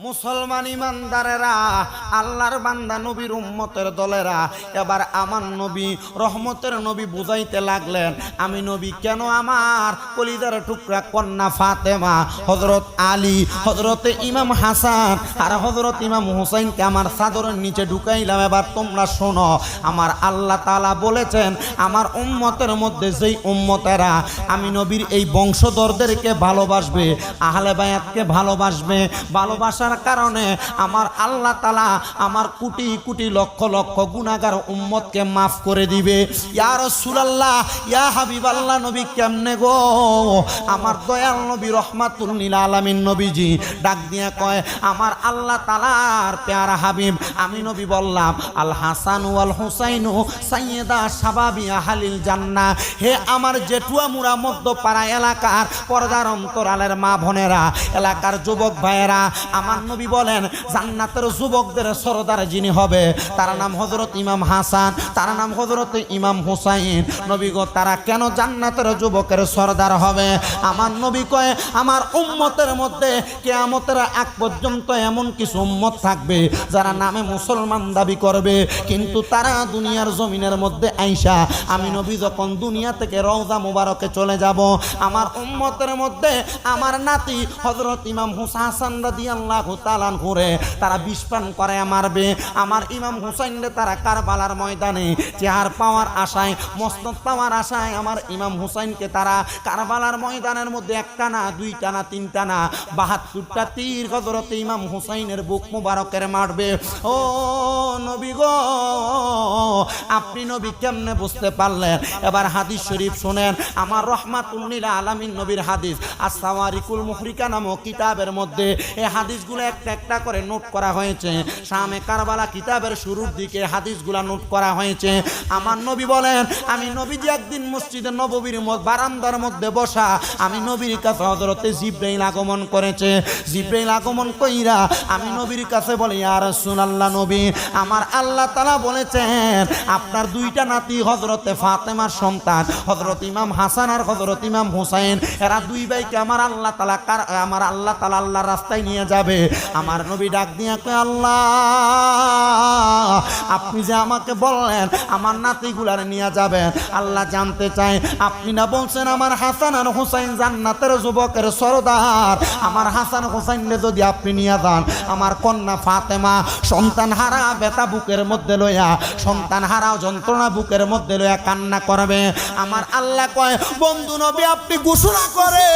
মুসলমান ইমানদারেরা, আল্লাহর বান্দা নবীর উম্মতের দলেরা, এবার আমার নবী রহমতের নবী বুঝাইতে লাগলেন, আমি নবী কেন আমার কলিজার টুকরা কন্যা ফাতেমা, হযরত আলী, হযরতে ইমাম হাসান আর হযরত ইমাম হুসাইনকে আমার চাদরের নিচে ঢুকাইলাম। এবার তোমরা শোনো, আমার আল্লাহ তাআলা বলেছেন আমার উম্মতের মধ্যে যেই উম্মতেরা আমি নবীর এই বংশধরদেরকে ভালোবাসবে, আহলে বায়াতকে ভালোবাসবে, ভালোবাসার কারণে আমার আল্লাহ তাআলা আমার কোটি কোটি লক্ষ লক্ষ গুনাহগার উম্মতকে মাফ করে দিবে। ইয়া রাসূলুল্লাহ, ইয়া হাবিবাল্লাহ, নবী কেমনে গো? আমার দয়াল নবী রহমাতুল লিল আলামিন নবীজি ডাক দিয়া কয়, আমার আল্লাহ তাআলার প্যারা হাবিব আমি নবী বললাম, আল হাসান ওয়াল হুসাইনু সাইয়্যিদা শাবাবি আহলিল জান্নাহ। হে আমার জেঠুয়া মুরা মধ্যপাড়া এলাকার পর্দার অন্তরালের মা বোনেরা, এলাকার যুবক ভাইয়েরা, আমার নবী বলেন জান্নাতের যুবকদের সরদার যিনি হবে তার নাম হযরত ইমাম হাসান, তার নাম হযরত ইমাম হুসাইন। নবী গো, তারা কেন জান্নাতের যুবকের সরদার হবে? আমার নবী কয়, আমার উম্মতের মধ্যে কিয়ামতের আগ পর্যন্ত এমন কিছু উম্মত থাকবে যারা নামে মুসলমান দাবি করবে, কিন্তু তারা দুনিয়ার জমিনের মধ্যে আইসা আমি নবী যখন দুনিয়া থেকে রওজা মুবারকে চলে যাব, আমার উম্মতের মধ্যে আমার নাতি হযরত ইমাম হাসান রাদিয়াল্লাহু তাআলা করে তারা বিষ পান করে মারবে। আমার ইমাম হুসাইনরে তারা কারবালার ময়দানে চেহার পাওয়ার আশায়, মসনদ পাওয়ার আশায় আমার ইমাম হুসাইনকে তারা কারবালার ময়দানের মধ্যে একটা না, দুইটা না, তিনটা না, ৭২টা তীর হযরত ইমাম হুসাইনের বুক মুবারকের মারবে। ও নবী গো, আপনি নবী কেমনে বুঝতে পারলেন? এবার হাদিস শরীফ শুনেন, আমার রহমাতুল লিল আলামিন নবীর হাদিস আস-সাওয়ারিকুল মুহরিকা নামক কিতাবের মধ্যে এই হাদিসগুলো একটা একটা করে নোট করা হয়েছে। শামে কারবালা কিতাবের শুরুর দিকে হাদিসগুলো নোট করা হয়েছে। আমার নবী বলেন, আমি নবীজি একদিন মসজিদে নববীর বারান্দার মধ্যে বসা, আমি নবীর কাছে হযরতে জিবরাইল আগমন করেছে। জিবরাইল আগমন কইরা আমি নবীর কাছে বলি, ইয়া রাসূলুল্লাহ নবী, আমার আল্লাহ তাআলা বলেছেন আপনার দুইটা নাতি হযরতে ফাতেমার সন্তান হযরত ইমাম হাসান আর হযরত ইমাম হুসাইন, এরা দুই ভাইকে আমার আল্লাহ তাআলা আল্লাহর রাস্তায় নিয়ে যাবে। আমার নবী ডাক দিয়া কয়, আল্লাহ আপনি যে আমাকে বললেন আমার নাতিগুলার নিয়ে যাবেন, আল্লাহ জানতে চাই আপনি না বলছেন আমার হাসান আর হুসাইন জান্নাতের যুবকের সরদার, আমার হাসান হুসাইনকে যদি আপনি নিয়ে যান, আমার কন্যা ফাতেমা সন্তান হারা ব্যথা বুকের মধ্যে লইয়া, সন্তান হারা যন্ত্রণা বুকের মধ্যে লইয়া কান্না করবে। আমার আল্লাহ কয়, বন্ধু নবী আপনি ঘোষণা করে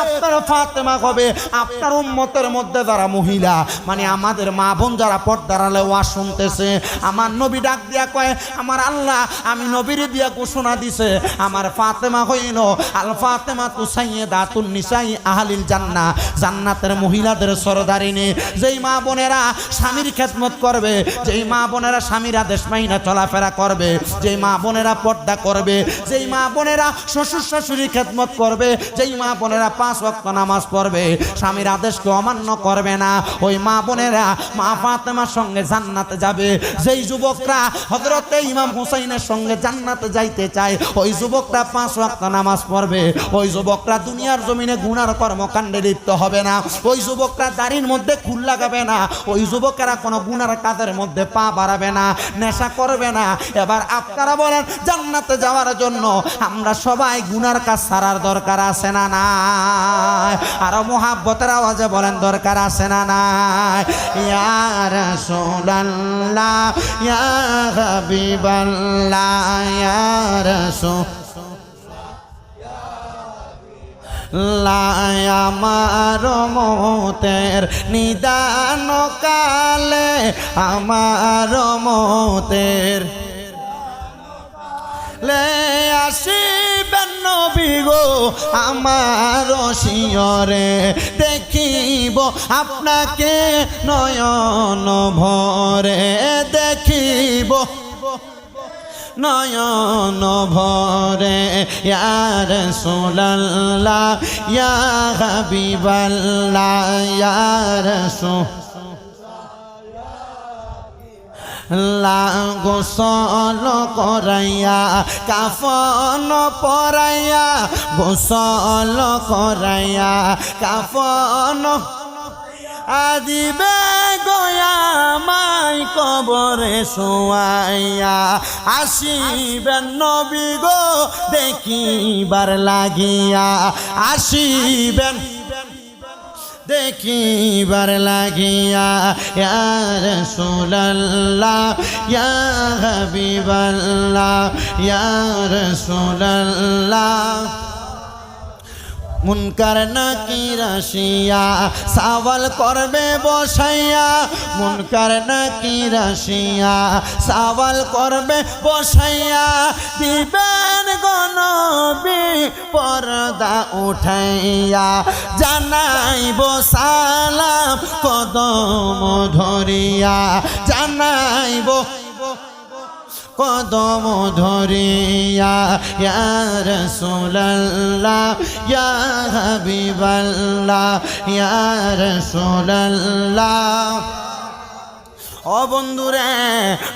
আপনার ফাতেমা হবে আপনার উম্মতের মধ্যে যারা মহিলা, মানে আমাদের মা বোন যারা পর্দার আড়ালে ওয়াজ শুনতেছে, আমার নবী ডাক দিয়া কয়, আমার আল্লাহ আমি নবীর দিয়া ঘোষণা দিছে আমার ফাতেমা হইল আল ফাতেমা তু সাইয়্যিদাতুন নিসাই আহলিল জান্নাহ, জান্নাতের মহিলাদের সরদারিনী। যেই মা বোনেরা স্বামীর খেদমত করবে, যেই মা বোনেরা স্বামীর আদেশ মাইনা চলাফেরা করবে, যেই মা বোনেরা পর্দা করবে, যেই মা বোনেরা শ্বশুর শাশুড়ির খেদমত করবে, যেই মা বোনেরা ৫ ওয়াক্ত নামাজ পড়বে, স্বামীর আদেশকে অমান্য করবে না, ওই মা বোনেরা মা ফাতেমার সঙ্গে জান্নাতে যাবে। যেই যুবকরা হযরতে ইমাম হুসাইনের সঙ্গে জান্নাতে যাইতে চায়, ওই যুবকরা ৫ ওয়াক্ত নামাজ পড়বে, ওই যুবকরা দুনিয়ার জমিনে গুনার কর্মকাণ্ডে লিপ্ত হবে না, ওই যুবকরা দাড়ির মধ্যে খুল লাগাবে না, ওই যুবকেরা কোনো গুনার কাজের মধ্যে পা বাড়াবে না, নেশা করবে না। এবার আপনারা বলেন, জান্নাতে যাওয়ার জন্য আমরা সবাই গুনার কাজ ছাড়ার দরকার আছে না নাই? আরো মুহাব্বতের আওয়াজে বলেন, দরকার আছে না নাই? ইয়া রাসূলুল্লাহ, ইয়া হাবিবাল্লাহ, ইয়া রাসূলুল্লাহ, আমার মতের নিদান কালে, আমার মতের লে আসিবেন নবী গো আমার শিয়রে, দেখিব আপনাকে নয়ন ভরে, দেখিব নয়ন ভরে। ইয়া রাসূলুল্লাহ, ইয়া হাবিবাল্লাহ, ইয়া রাসূলুল্লাহ, গোসল করাইয়া কাফন পরাইয়া, গোসল করাইয়া কাফন আদিবে গোয়ামাই কবরে শোয়াইয়া আসিবেন নবী গো দেখিবার লাগিয়া আসিবেন দেখিবার লাগিয়া ইয়া রাসূলুল্লাহ ইয়া হাবিবাল্লাহ ইয়া রাসূলুল্লাহ মুনকার নাকির আসিয়া সওয়াল করবে বসাইয়া মুনকার নাকির আসিয়া সওয়াল করবে বসাইয়া দিবেন গো নবী পর্দা উঠাইয়া জানাইব সালাম কদম ধরিয়া জানাইব কদম ধরিয়া ইয়া রাসূলুল্লাহ ইয়া হাবিবাল্লাহ ইয়া রাসূলুল্লাহ। ও বন্ধুরে,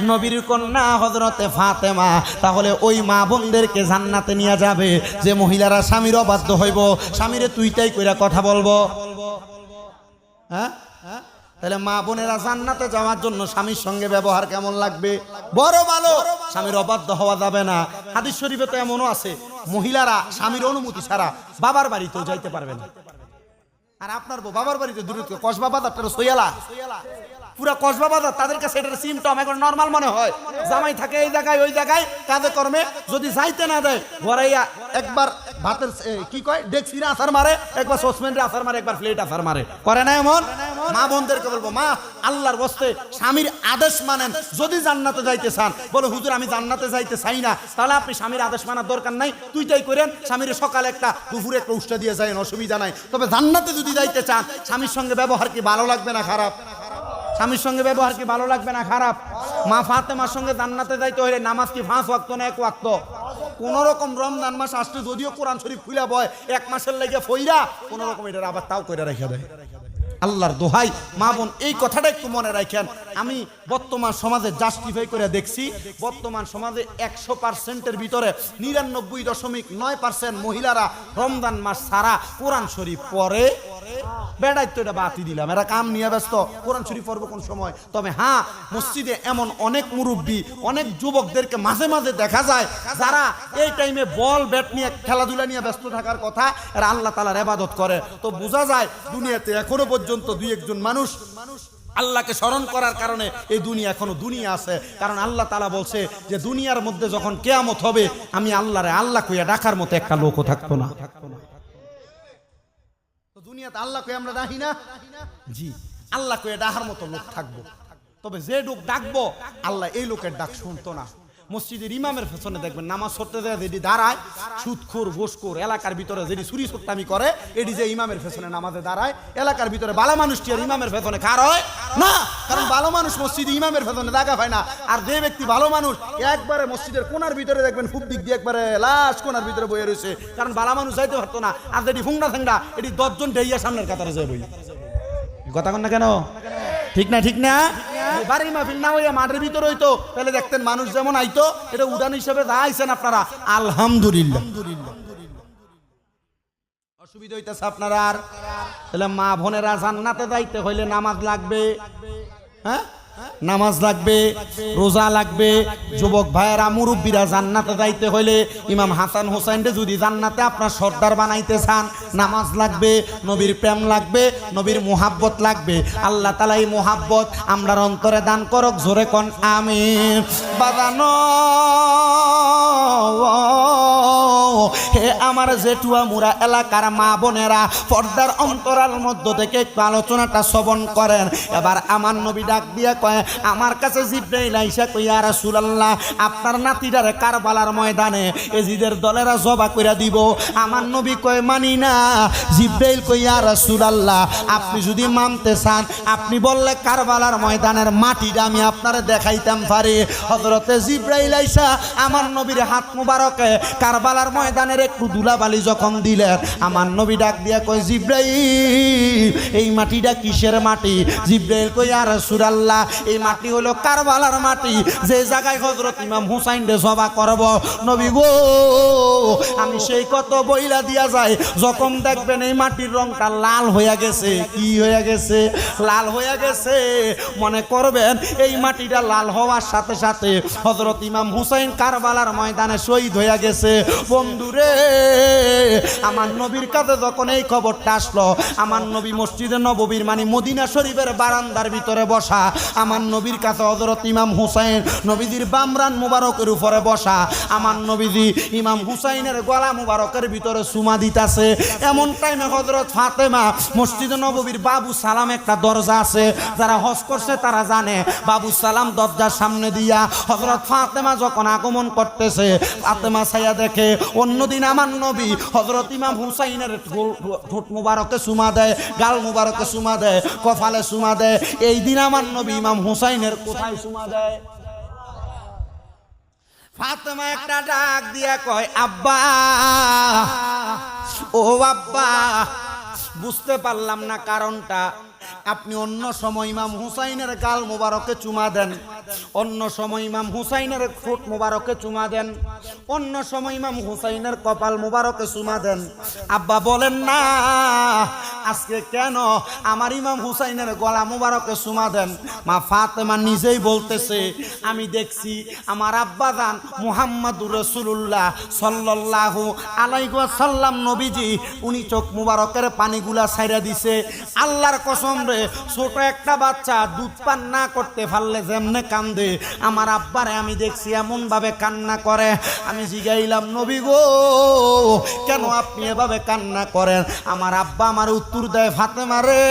নবীর কন্যা হযরতে ফাতেমা তাহলে ওই মা বোনদেরকে জান্নাতে নিয়ে যাবে যে মহিলারা স্বামীর অবাধ্য হইব, স্বামীরে তুই তাই কইরা কথা বলবো। হ্যাঁ, তাহলে মা বোনেরা জান্নাতে যাওয়ার জন্য স্বামীর সঙ্গে ব্যবহার কেমন লাগবে? বড় ভালো। স্বামীর অবাধ্য হওয়া যাবে না। হাদিস শরীফে তো এমনও আছে মহিলারা স্বামীর অনুমতি ছাড়া বাবার বাড়িতেও যাইতে পারবে না। আর আপনার বাবার বাড়িতে দূরে কসবাবাজার তার সইয়ালা পুরা কসবাবাজার তাদের কাছে এটার সিমটম এখন নর্মাল মনে হয়। জামাই থাকে এই জায়গায় ওই জায়গায় কাজে কর্মে, যদি যাইতে না দেয় ঘরাইয়া একবার ভাতের কি কয় ডেক্সির আসার মারে, একবার সসপ্যানের আসার মারে, একবার প্লেট আসার মারে, করে না এমন? মা বোনদেরকে বলবো, মা আল্লাহর বস্তে স্বামীর আদেশ মানেন। যদি জান্নাতে যাইতে চান, বলো হুজুর আমি জান্নাতে যাইতে চাই না, তাহলে আপনি স্বামীর আদেশ মানার দরকার নাই, তুই তাই করেন। স্বামীর সকালে একটা দুপুরে একটা উষ্টা দিয়ে যায়, অসুবিধা নাই। তবে জান্নাতে যদি যাইতে চান, স্বামীর সঙ্গে ব্যবহার কি ভালো লাগবে না খারাপ? স্বামীর সঙ্গে ব্যবহার কি ভালো লাগবে না খারাপ? মা ফাতেমার সঙ্গে জান্নাতে যাইতে হইলে নামাজ কি 5 ওয়াক্ত না 1 ওয়াক্ত? কোন রকম রমজান মাস আসলে যদিও কোরআন শরীফ খুলে বয় 1 মাসের লেগে ফইরা কোন রকম এটা আবার তাও করে রেখে দেয়। আল্লাহর দোহাই মা বোন এই কথাটা একটু মনে রাখেন। আমি বর্তমান সমাজে জাস্টিফাই করে দেখছি, বর্তমান সমাজে 100%-এর ভিতরে 99.9% মহিলারা রমজান মাস ছাড়া কোরআন শরীফ পড়ে। বেড়াই তো এটা বাতি দিলাম, এরা কাম নিয়ে ব্যস্ত, কোরআন শরীফ পড়বো কোন সময়? তবে হ্যাঁ, মসজিদে এমন অনেক মুরব্বী অনেক যুবকদেরকে মাঝে মাঝে দেখা যায় যারা এই টাইমে বল ব্যাট নিয়ে খেলাধুলা নিয়ে ব্যস্ত থাকার কথা, এরা আল্লাহ তাআলার ইবাদত করে। তো বোঝা যায় দুনিয়াতে এখনো পর্যন্ত 2-1 জন মানুষ আল্লাহকে স্মরণ করার কারণে এই দুনিয়া এখনো দুনিয়া আছে। কারণ আল্লাহ তাআলা বলছে যে দুনিয়ার মধ্যে যখন কিয়ামত হবে, আমি আল্লাহরে আল্লাহ কইয়া ডাকার মতো একটা লোকও থাকতো না। দুনিয়াতে আল্লাহ কই আমরা ডাকি না, জি আল্লাহ কই ডাকার মতো লোক থাকবো। তবে যে লোক ডাকবো আল্লাহ এই লোকের ডাক শুনতো না। মসজিদের ইমামের পেছনে দেখবেন নামাজ পড়তে যায় যেটি দাঁড়ায় সুদখোর ঘুষখোর, এলাকার ভিতরে যেটি চুরি চুট্টামি করে, এটি যে ইমামের পেছনে নামাজে দাঁড়ায়, এলাকার ভিতরে ভালো মানুষটি আর ইমামের পেছনে খার হয় না। কারণ ভালো মানুষ মসজিদে ইমামের পেছনে জায়গা পায় না। আর যে ব্যক্তি ভালো মানুষ একবারে মসজিদের কোনার ভিতরে দেখবেন খুব দিক দিয়ে একবারে লাশ কোনার ভিতরে বয়ে রয়েছে, কারণ ভালো মানুষ যাইতে পারতো না। আর যেটি ফুংডা ফেংডা এটি 10 জন ঢেইয়া সামনের কাতারে যায় বই। কথা কন না কেন? ঠিক না? ঠিক না? বাড়ি মাহফিল না হইয়া মাঠের ভিতরে হইতো, তাহলে দেখতেন মানুষ যেমন আইতো, এটা উদান হিসেবে যা আইছেন আপনারা আলহামদুলিল্লাহ। অসুবিধা হইতেছে আপনারা? আর তাহলে মা বোনেরা জান্নাতে যাইতে হইলে নামাজ লাগবে, হ্যাঁ নামাজ লাগবে, রোজা লাগবে। যুবক ভাইয়েরা মুরব্বীরা জান্নাতে যাইতে হইলে ইমাম হাসান হোসেনকে যদি জান্নাতে আপনার সর্দার বানাইতে চান, নামাজ লাগবে, নবীর প্রেম লাগবে, নবীর মুহাব্বত লাগবে। আল্লাহ তাআলা এই মুহাব্বত আমরার অন্তরে দান করক, জোরে কোন আমিন। বাজানো হে আমার জেঠুয়া মুরা এলাকার মা বোনেরা, পর্দার অন্তরাল মধ্য থেকে একটু আলোচনাটা শ্রবণ করেন। এবার আমার নবী ডাক দিয়া কয়, আমার কাছে জিবরাইল আইসা কই, ইয়া রাসূলুল্লাহ আপনার নাতিটারে কারবালার ময়দানে এজিদের দলেরা জবা কইরা দিব। আমার নবী কয়, মানি না। জিবরাইল কই, ইয়া রাসূলুল্লাহ আপনি যদি মানতে চান, আপনি বললে কারবালার ময়দানের মাটিটা আমি আপনারে দেখাইতাম পারি। হযরতে জিবরাইল আইসা আমার নবীর হাত মুবারকে কারবালার ময়দান ময়দানের একটু ধুলাবালি যখন দিলেন, আমার নবী ডাক দিয়া কয় জিব্রাইল এই মাটিটা কিসের মাটি? জিব্রাইল কয় ইয়া রাসূলুল্লাহ এই মাটি হলো কারবালার মাটি, যে জায়গায় হযরত ইমাম হুসাইন রে জবা করব। নবী গো আমি সেই কত বইলা দিয়া যায়, যখন দেখবেন এই মাটির রংটা লাল হয়ে গেছে, কি হয়ে গেছে? লাল হয়ে গেছে, মনে করবেন এই মাটিটা লাল হওয়ার সাথে সাথে হযরত ইমাম হুসাইন কারবালার ময়দানে শহীদ হয়ে গেছে। বন্ধুরে আমার নবীর কাছে যখন এই খবরটা আসলো, আমার নবী মসজিদে নববীর মানে মদিনা শরীফের বারান্দার ভিতরে বসা, আমার নবীর কাছে হযরত ইমাম হুসাইন নবীজির বামরান মুবারকের উপরে বসা, আমার নবীজি ইমাম হুসাইনের গলা মুবারকের ভিতরে সুমা দিতাছে। এমন টাইমে হযরত ফাতেমা মসজিদে নববীর বাবু সালাম একটা দরজা আছে, যারা হজ করছে তারা জানে, বাবু সালাম দরজার সামনে দিয়া হযরত ফাতেমা যখন আগমন করতেছে, ফাতেমা ছায়া দেখে অন্যদিন আমার নবী হযরত ইমাম হুসাইনের ঠোঁট মুবারকে সুমা দেয়, গাল মুবারকে সুমা দেয়, কপালে সুমা দেয়। এই দিন আমার নবী ইমাম হুসাইনের কোথায় সুমা দেয়? ফাতেমা একটা ডাক দিয়া কয় আব্বা, ও আব্বা বুঝতে পারলাম না কারণটা। আপনি অন্য সময় ইমাম হুসাইনের গাল মোবারকে চুমা দেন, অন্য সময় ইমাম হুসাইনের ঠোঁট মোবারকে চুমা দেন, অন্য সময় ইমাম হুসাইনের কপাল মোবারকে চুমা দেন। আব্বা বলেন না আজকে কেন আমার ইমাম হুসাইনের গলা মোবারকে চুমা দেন? মা ফাতেমা নিজেই বলতেছে আমি দেখছি আমার আব্বা জান মুহাম্মাদুর রাসূলুল্লাহ সাল্লাল্লাহু আলাইহি ওয়াসাল্লাম নবীজি উনি চোখ মোবারকের পানিগুলা ছাইরা দিছে। আল্লাহর কসম রে, ছোট একটা বাচ্চা দুধ পান না করতে পারলে যেমনে কান্দে, আমার আব্বারে আমি দেখছি এমন ভাবে কান্না করে। আমি জিগাইলাম নবী গো কেন আপনি এভাবে কান্না করেন? আমার আব্বা আমার উত্তর দেয় ফাতেমা রে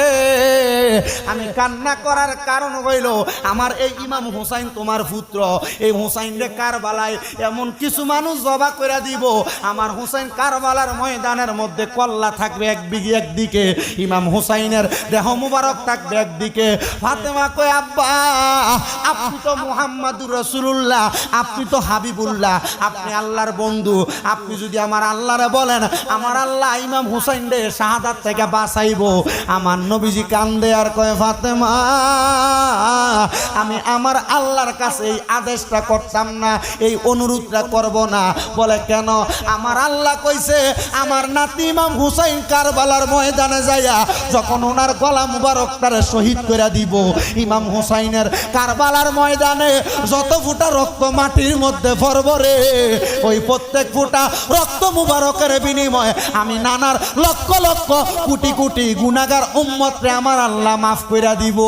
আমি কান্না করার কারণ হইল আমার এই ইমাম হুসাইন তোমার পুত্র, এই হুসাইন রে কারবালায় এমন কিছু মানুষ জবা করে দিব, আমার হুসাইন কারবালার ময়দানের মধ্যে কল্লা থাকবে একদিকে, ইমাম হুসাইনের দেহ মুবারক থাকবে একদিকে। ফাতেমা কয় আব্বা আপনি তো মুহাম্মাদুর রাসূলুল্লাহ, আপনি তো হাবিবুল্লাহ, আপনি আল্লাহর বন্ধু, আপনি যদি আমার আল্লাহরে বলেন আমার আল্লাহ ইমাম হুসাইন রে শাহাদাত থেকে বাঁচাইব। আমার নবীজি কান্দে আর কয় ফাতেমা আমি আমার আল্লাহর কাছে এই আদেশটা করতাম না, এই অনুরোধটা করব না। বলে কেন? আমার আল্লাহ কইছে আমার নাতি ইমাম হুসাইন কারবালার ময়দানে যাইয়া যখন ওনার গলা মুবারক তারে শহীদ করে দিব, ইমাম হুসাইনের কারবালার ময়দানে যত ফুটা রক্ত মাটির মধ্যে ফরবরে, ওই প্রত্যেক ফুটা রক্ত মুবারকের বিনিময়ে আমি নানার লক্ষ লক্ষ কোটি কোটি গুনাহগার উম্মতরে আমার আল্লাহ মাফ করে দিব।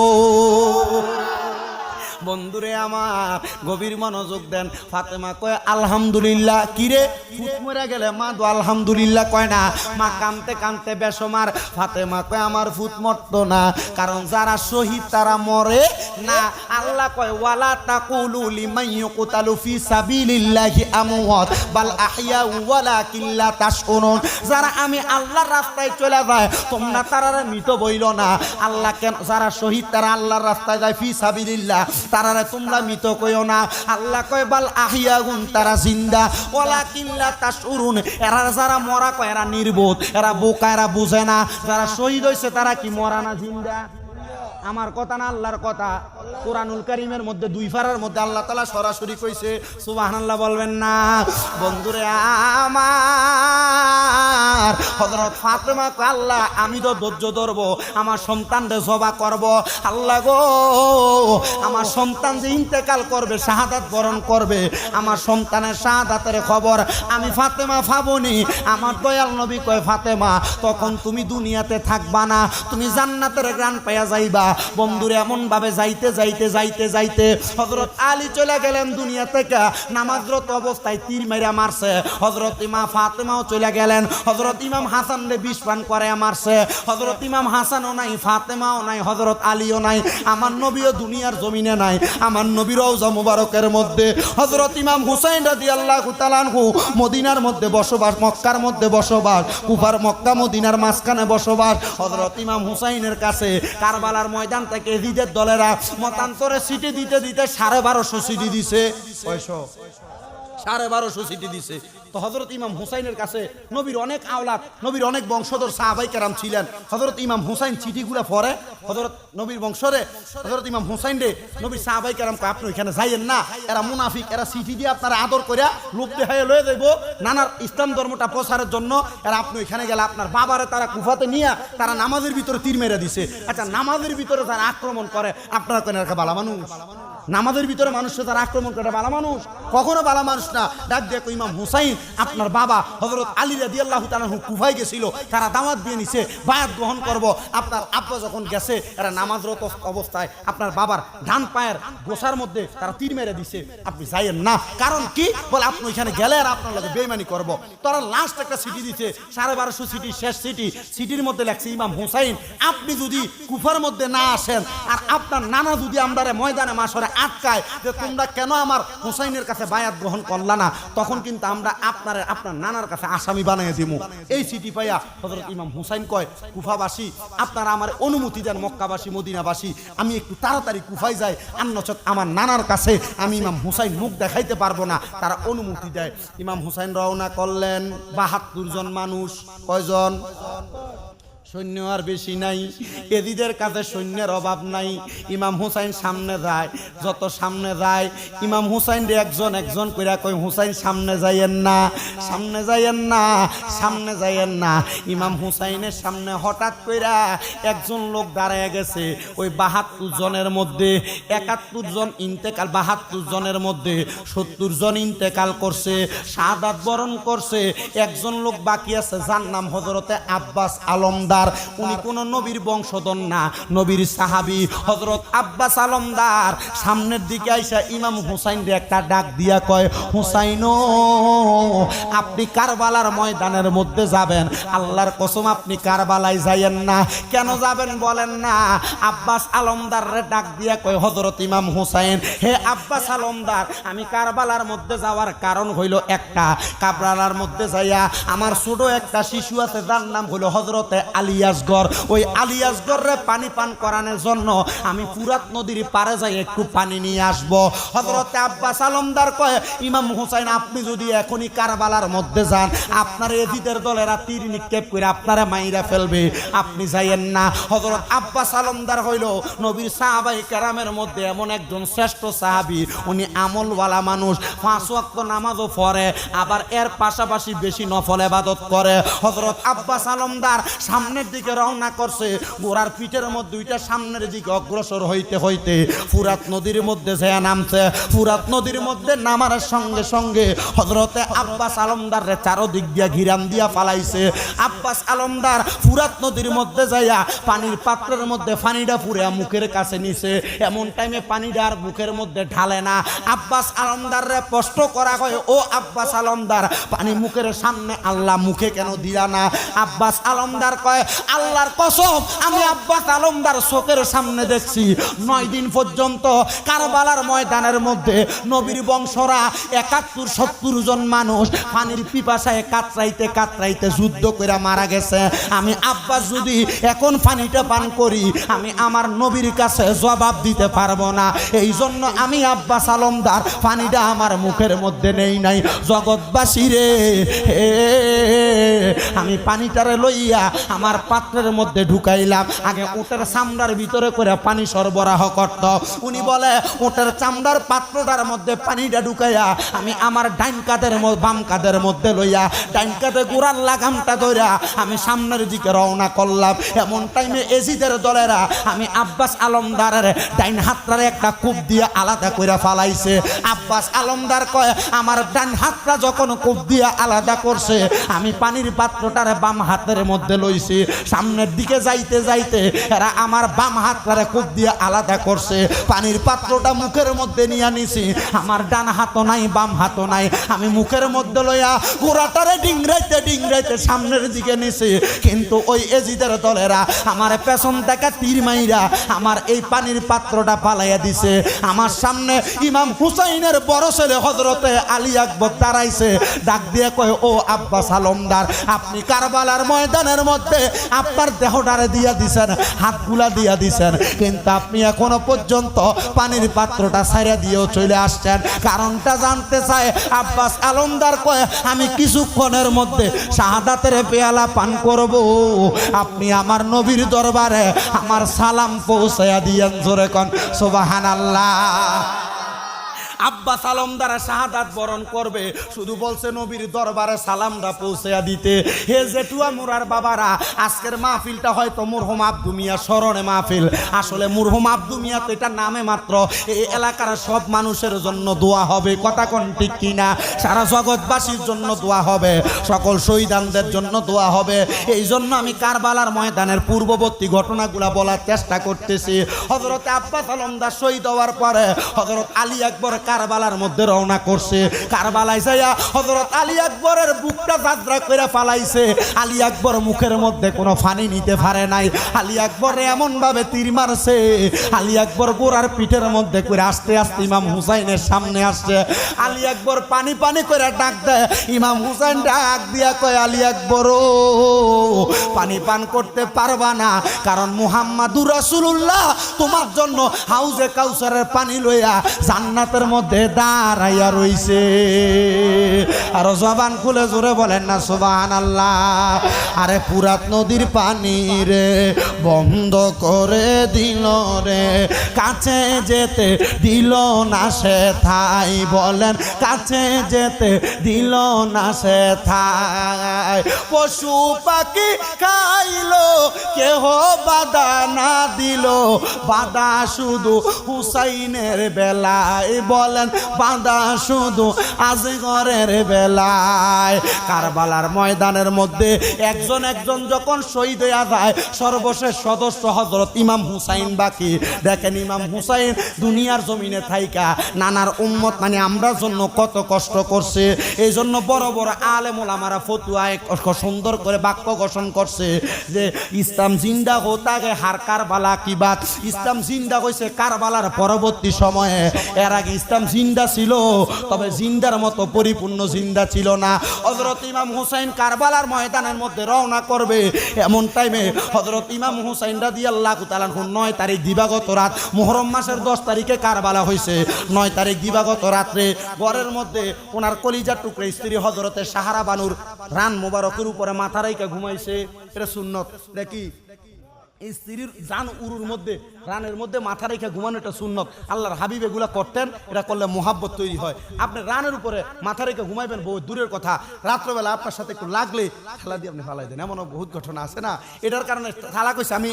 বন্ধুরে আমার গভীর মনোযোগ দেন। ফাতেমা কয় আলহামদুলিল্লাহ। কিরে ফুট মরে গেলে মা দো আলহামদুলিল্লাহ কয় না? মা কানতে কানতে বেসমার। ফাতেমা কয় আমার ফুট মরতো না, কারণ যারা শহীদ তারা মরে না। আল্লাহ কয় ওয়ালা তাকুলু লিমান ইউকতালু ফি সাবিলিল্লাহি আমওয়াত বাল আহইয়া ওয়ালাকিন লা তাশউরুন। যারা আমি আল্লাহর রাস্তায় চলে যায় তোমরা তারারে মৃত বইল না। আল্লাহ কেন যারা শহীদ তারা আল্লাহর রাস্তায় যায় ফি সাবিলিল্লাহ তারারে তোমরা মৃত কইও না। আল্লাহ কয় বাল আহিয়াগুন তারা জিন্দা ওয়ালাকিন লা তাশউরুন। এরা যারা মরা কয় এরা নির্বোধ, এরা বোকা, এরা বুঝে না। যারা শহীদ হইছে তারা কি মরা না জিন্দা? আমার কথা না আল্লাহর কথা। কুরআনুল কারীমের মধ্যে দুই পারার মধ্যে আল্লাহ তাআলা সরাসরি কইছে, সুবহানাল্লাহ বলবেন না? বন্ধুরে আমার হযরত ফাতেমা কয় আল্লাহ আমি তো ধৈর্য ধরব, আমার সন্তানরে জবা করব। আল্লাহ গো আমার সন্তান যে ইন্তেকাল করবে, শাহাদাত বরণ করবে, আমার সন্তানের শাহাদাতের খবর আমি ফাতেমা পাবনি। আমার দয়াল নবী কয় ফাতেমা তখন তুমি দুনিয়াতে থাকবা না, তুমি জান্নাতের গ্রান পাইয়া যাইবা। বন্ধুরে এমন ভাবে যাইতে যাইতে যাইতে যাইতে হযরত আলী চলে গেলেন দুনিয়া থেকে, নামাজরত অবস্থায় তীর মাইরা মারছে। হযরত ইমাম ফাতেমাও চলে গেলেন, হযরত ইমাম হাসান রে বিষ পান করে মারছে। হযরত ইমাম হাসানও নাই, ফাতেমাও নাই, হযরত আলীও নাই, আমার নবীও দুনিয়ার জমিনে নাই। আমার নবীর রওজা মুবারকের মধ্যে হযরত ইমাম হুসাইন রাদিয়াল্লাহু তাআলা আনহু মদিনার মধ্যে বসবাস, মক্কার মধ্যে বসবাস, কুফার মক্কা মদিনার মাঝখানে বসবাস। হযরত ইমাম হুসাইনের কাছে কারবালার ময়দান থেকে হৃদের দলেরা মতান্তরে সিটি দিতে দিতে 1250 সিটি দিছে। 1250 সিটি দিছে। তো হযরত ইমাম হুসাইনের কাছে নবীর অনেক আওলাদ, নবীর অনেক বংশধর সাহাবায়ে কেরাম ছিলেন। হযরত ইমাম হুসাইন চিঠিগুলো পড়ে, হযরত নবীর বংশরে হযরত ইমাম হুসাইন রে নবীর সাহাবায়ে কেরাম কয় আপনি ওইখানে যাইয়েন না, এরা মুনাফিক, এরা চিঠি দিয়ে আপনারা আদর কইরা লোক দেখায় লয়ে যাইব নানার ইসলাম ধর্মটা প্রচারের জন্য। এরা আপনি ওইখানে গেলে আপনার বাবারে তারা কুফাতে নিয়ে তারা নামাজের ভিতরে তীর মেরে দিছে। আচ্ছা, নামাজের ভিতরে যারা আক্রমণ করে আপনারা কেন এরা বালা মানুষ? নামাজের ভিতরে মানুষকে তারা আক্রমণ করে বালা মানুষ? কখনো বালা মানুষ না। ডাক দেখো ইমাম হুসাইন আপনার বাবা হযরত আলী রাদিয়াল্লাহু তাআলা কুফায় গেছিল, তারা দাওয়াত দিয়ে নিছে বায়াত গ্রহণ করব। আপনার আব্বা যখন গেছে এরা নামাজরত অবস্থায় আপনার বাবার ডান পায়ের গোসার মধ্যে তারা তীর মেরে দিছে, আপনি যাইয়েন না। কারণ কি বলে আপনি ওইখানে গেলে আর আপনার লগে বেঈমানি করব। তারা লাস্ট একটা চিঠি দিছে, 1250 চিঠি, শেষ চিঠি। চিঠির মধ্যে লেখছে ইমাম হুসাইন আপনি যদি কুফার মধ্যে না আসেন আর আপনার নানা যদি আমরারে ময়দানে মাশরে আটকায় যে তোমরা কেন আমার হুসাইনের কাছে বায়াত গ্রহণ করলা না, তখন কিন্তু আমরা আপনার নানার কাছে আসামি বানিয়ে দিব। এই চিঠি পাইয়া হযরত ইমাম হুসাইন কয় কুফাবাসী আপনারা আমার অনুমতি দেন, মক্কাবাসী মদিনাবাসী আমি একটু তাড়াতাড়ি কুফায় যাই, আন্নচক আমার নানার কাছে আমি ইমাম হুসাইন মুখ দেখাইতে পারবো না। তারা অনুমতি দেয়। ইমাম হুসাইন রওনা করলেন। 72 জন মানুষ। কয়জন? সৈন্য আর বেশি নাই, এদিদের কাছে সৈন্যের অভাব নাই। ইমাম হুসাইন সামনে যায়, যত সামনে যায় ইমাম হুসাইন রে একজন একজন কইরা কই হুসাইন সামনে যাইয়েন না, সামনে যাইয়েন না, সামনে যাইয়েন না। ইমাম হুসাইনের সামনে হঠাৎ কইরা একজন লোক দাঁড়ায় গেছে। ওই 72 জনের মধ্যে 71 জন ইন্তেকাল, 72 জনের মধ্যে 70 জন ইন্তেকাল করছে, শাহাদাত বরণ করছে। একজন লোক বাকি আছে যার নাম হযরতে আব্বাস আলমদার। উনি কোন নবীর বংশধর না, নবীর সাহাবী হযরত আব্বাস আলমদার সামনের দিকে আইসা ইমাম হুসাইন রে একটা ডাক দিয়া কয় হুসাইনো আপনি কারবালার ময়দানের মধ্যে যাবেন, আল্লাহর কসম আপনি কারবালায় যাইয়েন না। কেন যাবেন বলেন না? আব্বাস আলমদার রে ডাক দিয়া কয় হযরত ইমাম হুসাইন হে আব্বাস আলমদার আমি কারবালার মধ্যে যাওয়ার কারণ হইল একটা, কারবালার মধ্যে যাইয়া আমার ছোট একটা শিশু আছে যার নাম হইল হযরতে আলী আসগর। ওই আলী আসগরে পানি পান করানোর জন্য আমি ফুরাত নদীর পারে যাই একটু পানি নিয়ে আসবো। হযরতে আব্বাস আলমদার কয় ইমাম হুসাইন আপনি যদি এখনই কারবালার মধ্যে যান আপনার এজিদের দলেরা তীর নিক্ষেপ করে আপনারা মাইরা ফেলবে, আপনি যাইয়েন না। হযরত আব্বাস আলমদার হইল নবীর সাহাবায়ে কেরামের মধ্যে এমন একজন শ্রেষ্ঠ সাহাবী, উনি আমলওয়ালা মানুষ, 5 ওয়াক্ত নামাজও পড়ে, আবার এর পাশাপাশি বেশি নফল ইবাদত করে। হযরত আব্বাস আলমদার সামনের দিকে রওনা করছে, ঘোড়ার পিঠের মধ্যে দুইটা সামনের দিকে অগ্রসর হইতে হইতে ফুরাত নদীর মধ্যে যায় নামছে। ফুরাত নদীর মধ্যে নামার সঙ্গে সঙ্গে হযরতে আব্বাস আলমদার রে চারদিক দিয়া ঘিরান দিয়া ফালাইছে। আব্বাস আলমদার ফুরাত নদীর মধ্যে যাইয়া পানির পাত্রের মধ্যে পানিটা পুরে মুখের কাছে নিছে। এমন টাইমে পানিটা আর মুখের মধ্যে ঢালে না। আব্বাস আলমদার রে প্রশ্ন করা হয় ও আব্বাস আলমদার পানি মুখের সামনে আল্লাহ মুখে কেন দিলা না? আব্বাস আলমদার কয় আল্লাহর কসম আমি আব্বাস আলমদার চোখের সামনে দেখছি 9 দিন পর্যন্ত কারবালার ময়দানের মধ্যে নবীর বংশরা 71-70 জন মানুষ পানির পিপাসায় কাতরাইতে কাতরাইতে যুদ্ধ করে মারা গেছে। আমি আব্বাস যদি এখন পানিটা পান করি আমি আমার নবীর কাছে জবাব দিতে পারবো না, এই জন্য আমি আব্বাস আলমদার পানিটা আমার মুখের মধ্যে নেই নাই। জগৎবাসী রে আমি পানিটারে লইয়া আমার পাত্রের মধ্যে ঢুকাইলাম। আগে উটের চামড়ার ভিতরে করে পানি সরবরাহ করত। উনি বলে উটের চামড়ার পাত্রটার মধ্যে পানিটা ঢুকাইয়া আমি আমার ডাইন কাঁধের বাম কাঁধের মধ্যে লইয়া ডাইন কাঁধে গোড়ার লাগামটা ধইরা আমি সামনের দিকে রওনা করলাম। এমন টাইমে এজিদের দলেরা আমি আব্বাস আলমদারের ডাইন হাতটারে একটা কূপ দিয়ে আলাদা করে ফালাইছে। আব্বাস আলমদার কয় আমার ডাইন হাতটা যখন কূপ দিয়ে আলাদা করছে আমি পানির পাত্রটারে বাম হাতের মধ্যে লইছি। সামনের দিকে যাইতে যাইতে এরা আমার বাম হাতটারে কূপ দিয়ে আলাদা করছে। পানির পাত্রটা মুখের মধ্যে নিয়ে নিছি, আমার ডান হাতও নাই বাম হাতও নাই। আমি মুখের মধ্যে লইয়া গোড়াটারে ডিংরাইতে ডিংরাইতে সামনের দিকে নিছি, কিন্তু ওই এজিদের দলেরা আমার পেছন থেকে তীর মাইরা আমার এই পানির পাত্রটা পালাইয়া দিছে। আমার সামনে ইমাম হুসাইনের বড় ছেলে হযরতে আলী আকবর দাঁড়াইছে, ডাক দিয়ে কয় ও আব্বাস আলমদার আপনি কারবালার ময়দানের মধ্যে আপনার দেহটারে দিয়া দিছেন, হাতগুলা দিয়া দিছেন, কিন্তু আপনি এখনো পর্যন্ত পানির পাত্রটা ছাইরা দিয়েও চলে আসছেন। কারণটা জানতে চায় আব্বাস আলমদার কয়, আমি কিছুক্ষণের মধ্যে শাহাদাতের পেয়ালা পান করব, আপনি আমার নবীর দরবারে আমার সালাম পৌঁছায়া দিয়েন। জোরে কোন সুবহানাল্লাহ। আব্বাস আলমদার শাহাদাত বরণ করবে, শুধু বলছে নবীর দরবারে সালামটা পৌঁছায়া দিতে। হে জেঠুয়া মুরার বাবারা, আজকের মাহফিলটা হয়তো মুরহুম আব্দু মিয়া স্মরণে মাহফিল, আসলে মুরহুম আব্দু মিয়া তো এটা নামে মাত্র। এই এলাকার সব মানুষের জন্য দোয়া হবে, কথা কোন ঠিক কিনা? সারা জগৎবাসীর জন্য দোয়া হবে, সকল শহীদানদের জন্য দোয়া হবে। এই জন্য আমি কারবালার ময়দানের পূর্ববর্তী ঘটনাগুলা বলার চেষ্টা করতেছি। হযরত আব্বাস আলমদার শহীদ হওয়ার পরে হযরত আলী আকবর কারবালার মধ্যে রওনা করছে। কারবালায় যাইয়া হযরত আলী আকবরের বুকটা যাত্রা করে ফালাইছে। আলী আকবর মুখের মধ্যে কোনো পানি নিতে পারে নাই। আলী আকবর এমন ভাবে তীর মারছে, আলী আকবর গোড়ার পিঠের মধ্যে করে আস্তে আস্তে ইমাম হুসাইনের সামনে আসছে। আলী আকবর পানি পানি করে ডাক দেয়। ইমাম হুসাইন ডাক দিয়া কয়, আলী আকবর ও পানি পান করতে পারবা না, কারণ মুহাম্মাদুর রাসূলুল্লাহ তোমার জন্য হাউজে কাউসারের পানি লইয়া জান্নাতের মধ্যে দাঁড়াইয়া রইছে। আর জবান খুলে জোরে বলেন না সুবহানাল্লাহ। আরে ফুরাত নদীর পানি রে বন্ধ করে দিল রে, কাছে যেতে দিল না সে ঠাই, বলেন কাছে যেতে দিল না সে ঠাই। পশু পাখি খাইলো কেহ বাধা না দিল, বাধা শুধু হুসাইনের বেলায়, বলেন বাধা শুধু আজগরের বেলায়। কারবালার ময়দানের মধ্যে একজন একজন যখন শহীদ হয়ে যায়, সর্বশেষ সদস্য হযরত ইমাম হুসাইন বাকি। দেখেন ইমাম হুসাইন দুনিয়ার জমিনে থাইকা নানার উম্মত মানে আমরার জন্য কত কষ্ট করছে। এই জন্য বড় বড় আলেম ওলামারা ফতুয়ায় সুন্দর করে বাক্য ঘোষণ করছে যে ইসলাম জিন্দা হোতা গে হার কারবালা কি বাত। ইসলাম জিন্দা হয়েছে কারবালার পরবর্তী সময়ে, এর আগে ইসলাম জিন্দা ছিল, তবে জিন্দার মতো পরিপূর্ণ জিন্দা ছিল না। হযরত ইমাম হুসাইন কারবালার ময়দানের মধ্যে রওনা করবে, এমন টাইমে হযরত ইমাম হুসাইন রাদিয়াল্লাহু তাআলা 9 তারিখ দিবাগত রাত, মুহররম মাসের 10 তারিখে কারবালা হয়েছে। 9 তারিখ দিবাগত রাত্রে ঘরের মধ্যে ওনার কলিজার টুকরা স্ত্রী হযরতে সাহারা বানুর রান মোবারকের উপরে মাথা রাইখা ঘুমাইছে। এটা সুন্নত দেখি, এই স্ত্রীর জান উরুর মধ্যে রানের মধ্যে মাথা রেখে ঘুমানো, এটা সুন্নত। আল্লাহর হাবিব এগুলা করতেন, এটা করলে মোহাব্বত তৈরি হয়। আপনি রানের উপরে মাথা রেখে ঘুমাইবেন বহু দূরের কথা, রাত্রবেলা আপনার সাথে একটু লাগলে থালা দিয়ে আপনি ফালাই দেন, এমনও বহুত ঘটনা আছে না। এটার কারণে থালা কইছে, আমি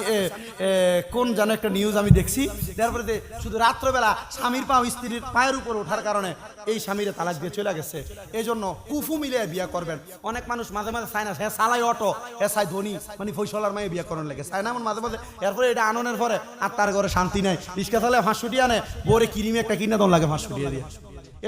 কোন যেন একটা নিউজ আমি দেখছি, তারপরে শুধু রাত্রবেলা স্বামীর পা স্ত্রীর পায়ের উপর ওঠার কারণে এই স্বামীরে তালাক দিয়ে চলে গেছে। এই জন্য কুফু মিলে বিয়া করবেন। অনেক মানুষ মাঝে মাঝে চায় না, হ্যাঁ সালাই অটো, হ্যাঁ চাই ধনী, মানে ফৈসলার মায়ে বিয়া করার লেগে চায় না এমন মাঝে মাঝে। এরপরে এটা আননের পরে আর তার ঘরে শান্তি নাই, রিস্কা চালে 500 টাকা আনে, বোরে কিরিমে একটা কিনে দন লাগে 500 টাকা দিয়ে।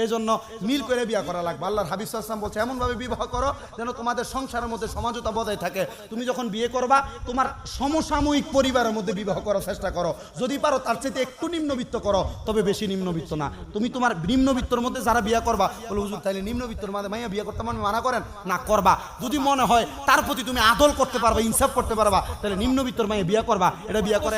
এই জন্য মিল করে বিয়া করা লাগবে। আল্লাহর হাবিব সাল্লাল্লাহু আলাইহি ওয়াসাল্লাম বলছে এমনভাবে বিবাহ করো যেন তোমাদের সংসারের মধ্যে সমঝোতা বজায় থাকে। তুমি যখন বিয়ে করবা তোমার সমসাময়িক পরিবারের মধ্যে বিবাহ করার চেষ্টা করো, যদি পারো তার চাইতে একটু নিম্নবিত্ত করো, তবে বেশি নিম্নবিত্ত না। তুমি তোমার নিম্নবিত্তর মধ্যে যারা বিয়ে করবা বলে হুজুর তাইলে নিম্নবিত্তর মধ্যে মাইয়া বিয়ে করতে মানে মানা করেন না, করবা। যদি মনে হয় তার প্রতি তুমি আদল করতে পারবা, ইনসাফ করতে পারবা, তাহলে নিম্নবিত্তর মাইয়া বিয়ে করবা। এটা বিয়ে করে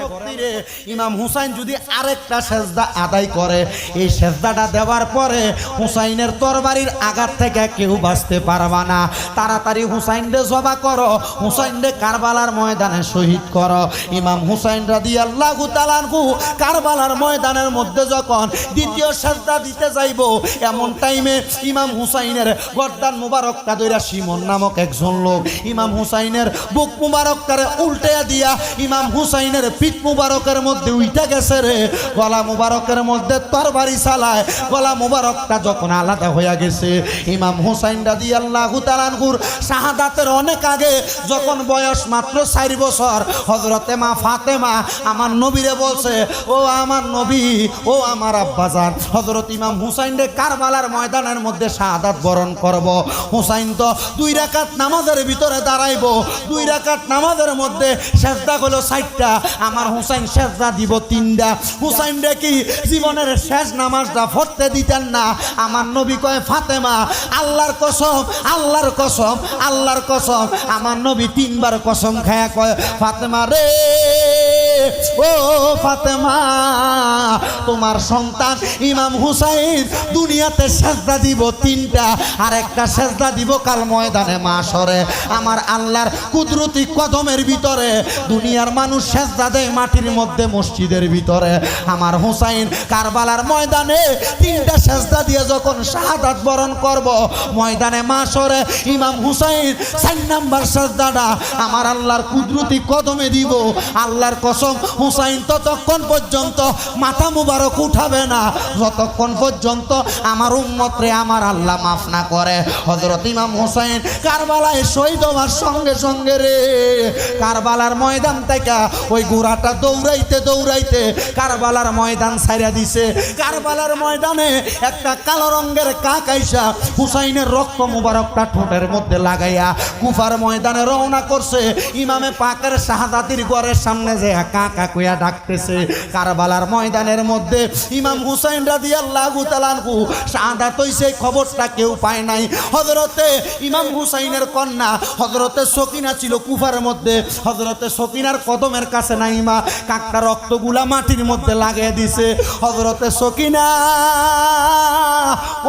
ইমাম হুসাইন যদি আরেকটা সেজদা আদায় করে, এই সেজদাটা দেওয়ার পরে হুসাইনের তরবারির আঘাত থেকে কেউ বাঁচতে পারবা না। তাড়াতাড়ি হুসাইনকে জবা করো, হুসাইনকে কারবালার ময়দানে শহীদ করো। ইমাম হুসাইন রাদিয়াল্লাহু তাআলা আনহু কারবালার ময়দানের মধ্যে যখন দ্বিতীয় সেজদা দিতে যাইব, এমন টাইমে ইমাম হুসাইনের গর্দান মুবারকটা ধইরা শিমন নামক একজন লোক ইমাম হুসাইনের বুক মুবারকটারে উল্টাইয়া দিয়া ইমাম হুসাইনের পিঠ মুবারকের মধ্যে উইঠা গেছে রে। গলা মুবারকের মধ্যে তরবারি চালায়, গলা মুবারকটা যখন আলাদা হয়ে গেছে, ইমাম হুসাইন রাদিয়াল্লাহু তাআলা আনহুর শাহাদাতের অনেক আগে যখন বয়স মাত্র 4 বছর, হযরতে মা ফাতেমা আমার নবীরে বলছে, ও আমার নবী, ও আমার আব্বাজান, হযরত ইমাম হুসাইনরে কারবালার ময়দানের মধ্যে শাহাদাত বরণ করব। হুসাইন তো 2 রাকাত নামাজের ভিতরে দাঁড়াইবো, 2 রাকাত নামাজের মধ্যে সেজদা হলো 4টা, আমার হুসাইন সেজদা দিব 3টা। হুসাইন রে কি জীবনের শেষ নামাজটা পড়তে দিতেন না, আমার নবী কয় ফাতেমা, আল্লাহর কসম, আল্লাহর কসম, আল্লাহর কসম। আমার নবী 3 বার কসম খায়া কয় ফাতেমা রে, ও ফাতেমা, তোমার সন্তান ইমাম হুসাইন দুনিয়াতে সেজদা দিব 3টা, আর একটা সেজদা দিব কাল ময়দানে মাশরে। আমার আল্লাহর কুদরতি কদমের ভিতরে দুনিয়ার মানুষ সেজদা দেয় মাটির মধ্যে মসজিদের ভিতরে। আমার হুসাইন কারবালার ময়দানে 3টা সেজদা দিয়ে যখন শাহাদাত বরণ করব ময়দানে মাশরে, ইমাম হুসাইন 4 নাম্বার সেজদাটা আমার আল্লাহর কুদরতি কদমে দিব। আল্লাহর কসম, হুসাইন ততক্ষণ পর্যন্ত মাথা মুবারক উঠাবে না যতক্ষণ পর্যন্ত আমার উম্মতরে আমার আল্লাহ মাফ না করে। হযরত ইমাম হুসাইন কারবালায় শহীদ হওয়ার সঙ্গে সঙ্গে রে, কারবালার ময়দান থেকে ওই ঘোড়াটা দৌড়াইতে দৌড়াইতে কারবালার ময়দান ছাইরা দিছে। কারবালার ময়দানে একটা কালো রঙের কাক আইসা হুসাইনের রক্ত মুবারকটা ঠোঁটের মধ্যে লাগাইয়া কুফার ময়দানে রওনা করছে। ইমামে পাকের শাহাদাতির ঘরের সামনে যে কাকা কইয়া ডাকতেছে। কারবালার ময়দানের মধ্যে ইমাম হুসাইন রাদিয়াল্লাহু তাআলা আনহু শাহাদাত হইছে, খবরটা কেউ পায় নাই। হযরতে ইমাম হুসাইনের কন্যা হযরতে সকিনা ছিল কুফার মধ্যে। হযরতে সকিনার কদমের কাছে নাইমা কাকটা রক্তগুলা মাটির মধ্যে লাগিয়ে দিছে। হযরতে সকিনা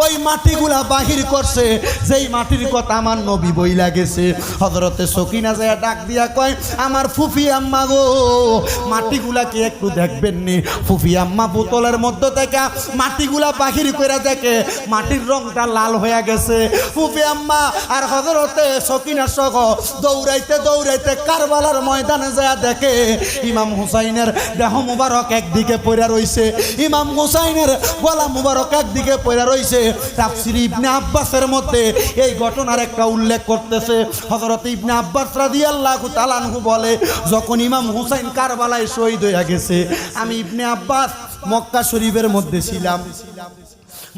ওই মাটিগুলা বাহির করছে, যেই মাটির কথা আমার নবী বইলা গেছে। হযরতে সকিনা যায় ডাক দিয়া কয়, আমার ফুফি আম্মা গো, মাটিগুলা কি একটু দেখবেন নি? ফুফি আম্মা বোতলের মধ্যে থেকে মাটিগুলা বাহির করে দেখে মাটির রংটা লাল হয়ে গেছে। ফুফি আম্মা আর হযরতে সকিনা সহ দৌড়াইতে দৌড়াইতে কারবালার ময়দানে যায় দেখে ইমাম হুসাইনের দেহ মুবারক একদিকে পড়ে রইছে, ইমাম হুসাইনের গলা মুবারক একদিকে পড়ে রইছে। তাফসীর ইবনে আব্বাসের মধ্যে এই ঘটনার একটা উল্লেখ করতেছে। হযরত ইবনে আব্বাস রাদিয়াল্লাহু তাআলা আনহু বলে, যখন ইমাম হুসাইন কারবালায় শহীদ হয়ে গেছে, আমি ইবনে আব্বাস মক্কা শরীফের মধ্যে ছিলাম।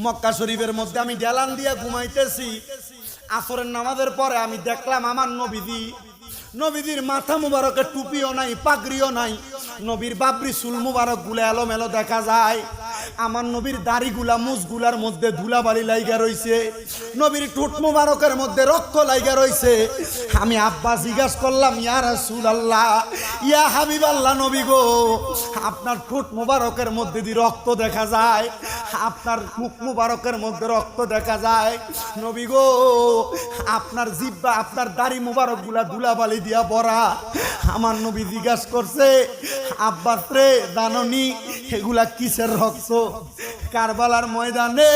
মক্কা শরীফের মধ্যে আমি ডেলান দিয়া ঘুমাইতেছি। আসরের নামাজের পরে আমি দেখলাম আমার নবীজির মাথা মুবারকের টুপিও নাই, পাগড়িও নাই। নবীর বাবরি চুল মুবারক গুলা এলোমেলো দেখা যায়। আমার নবীর দাড়িগুলা মুছগুলার মধ্যে ধুলাবালি লাইগা রইছে। নবীর ঠোঁট মুবারকের মধ্যে রক্ত লাইগা রইছে। আমি আব্বা জিজ্ঞাস করলাম, ইয়া রাসূলুল্লাহ, ইয়া হাবিবাল্লাহ, নবী গো, আপনার ঠোঁট মুবারকের মধ্যে দিয়ে রক্ত দেখা যায়, আপনার মুখ মুবারকের মধ্যে রক্ত দেখা যায়। নবী গো, আপনার জিহ্বা, আপনার দাড়ি মুবারক গুলা ধুলাবালি দিয়া ভরা। আমার নবী জিজ্ঞাস করছে, আব্বাস রে, জাননি এগুলা কিসের রক্ত? কারবালার ময়দানে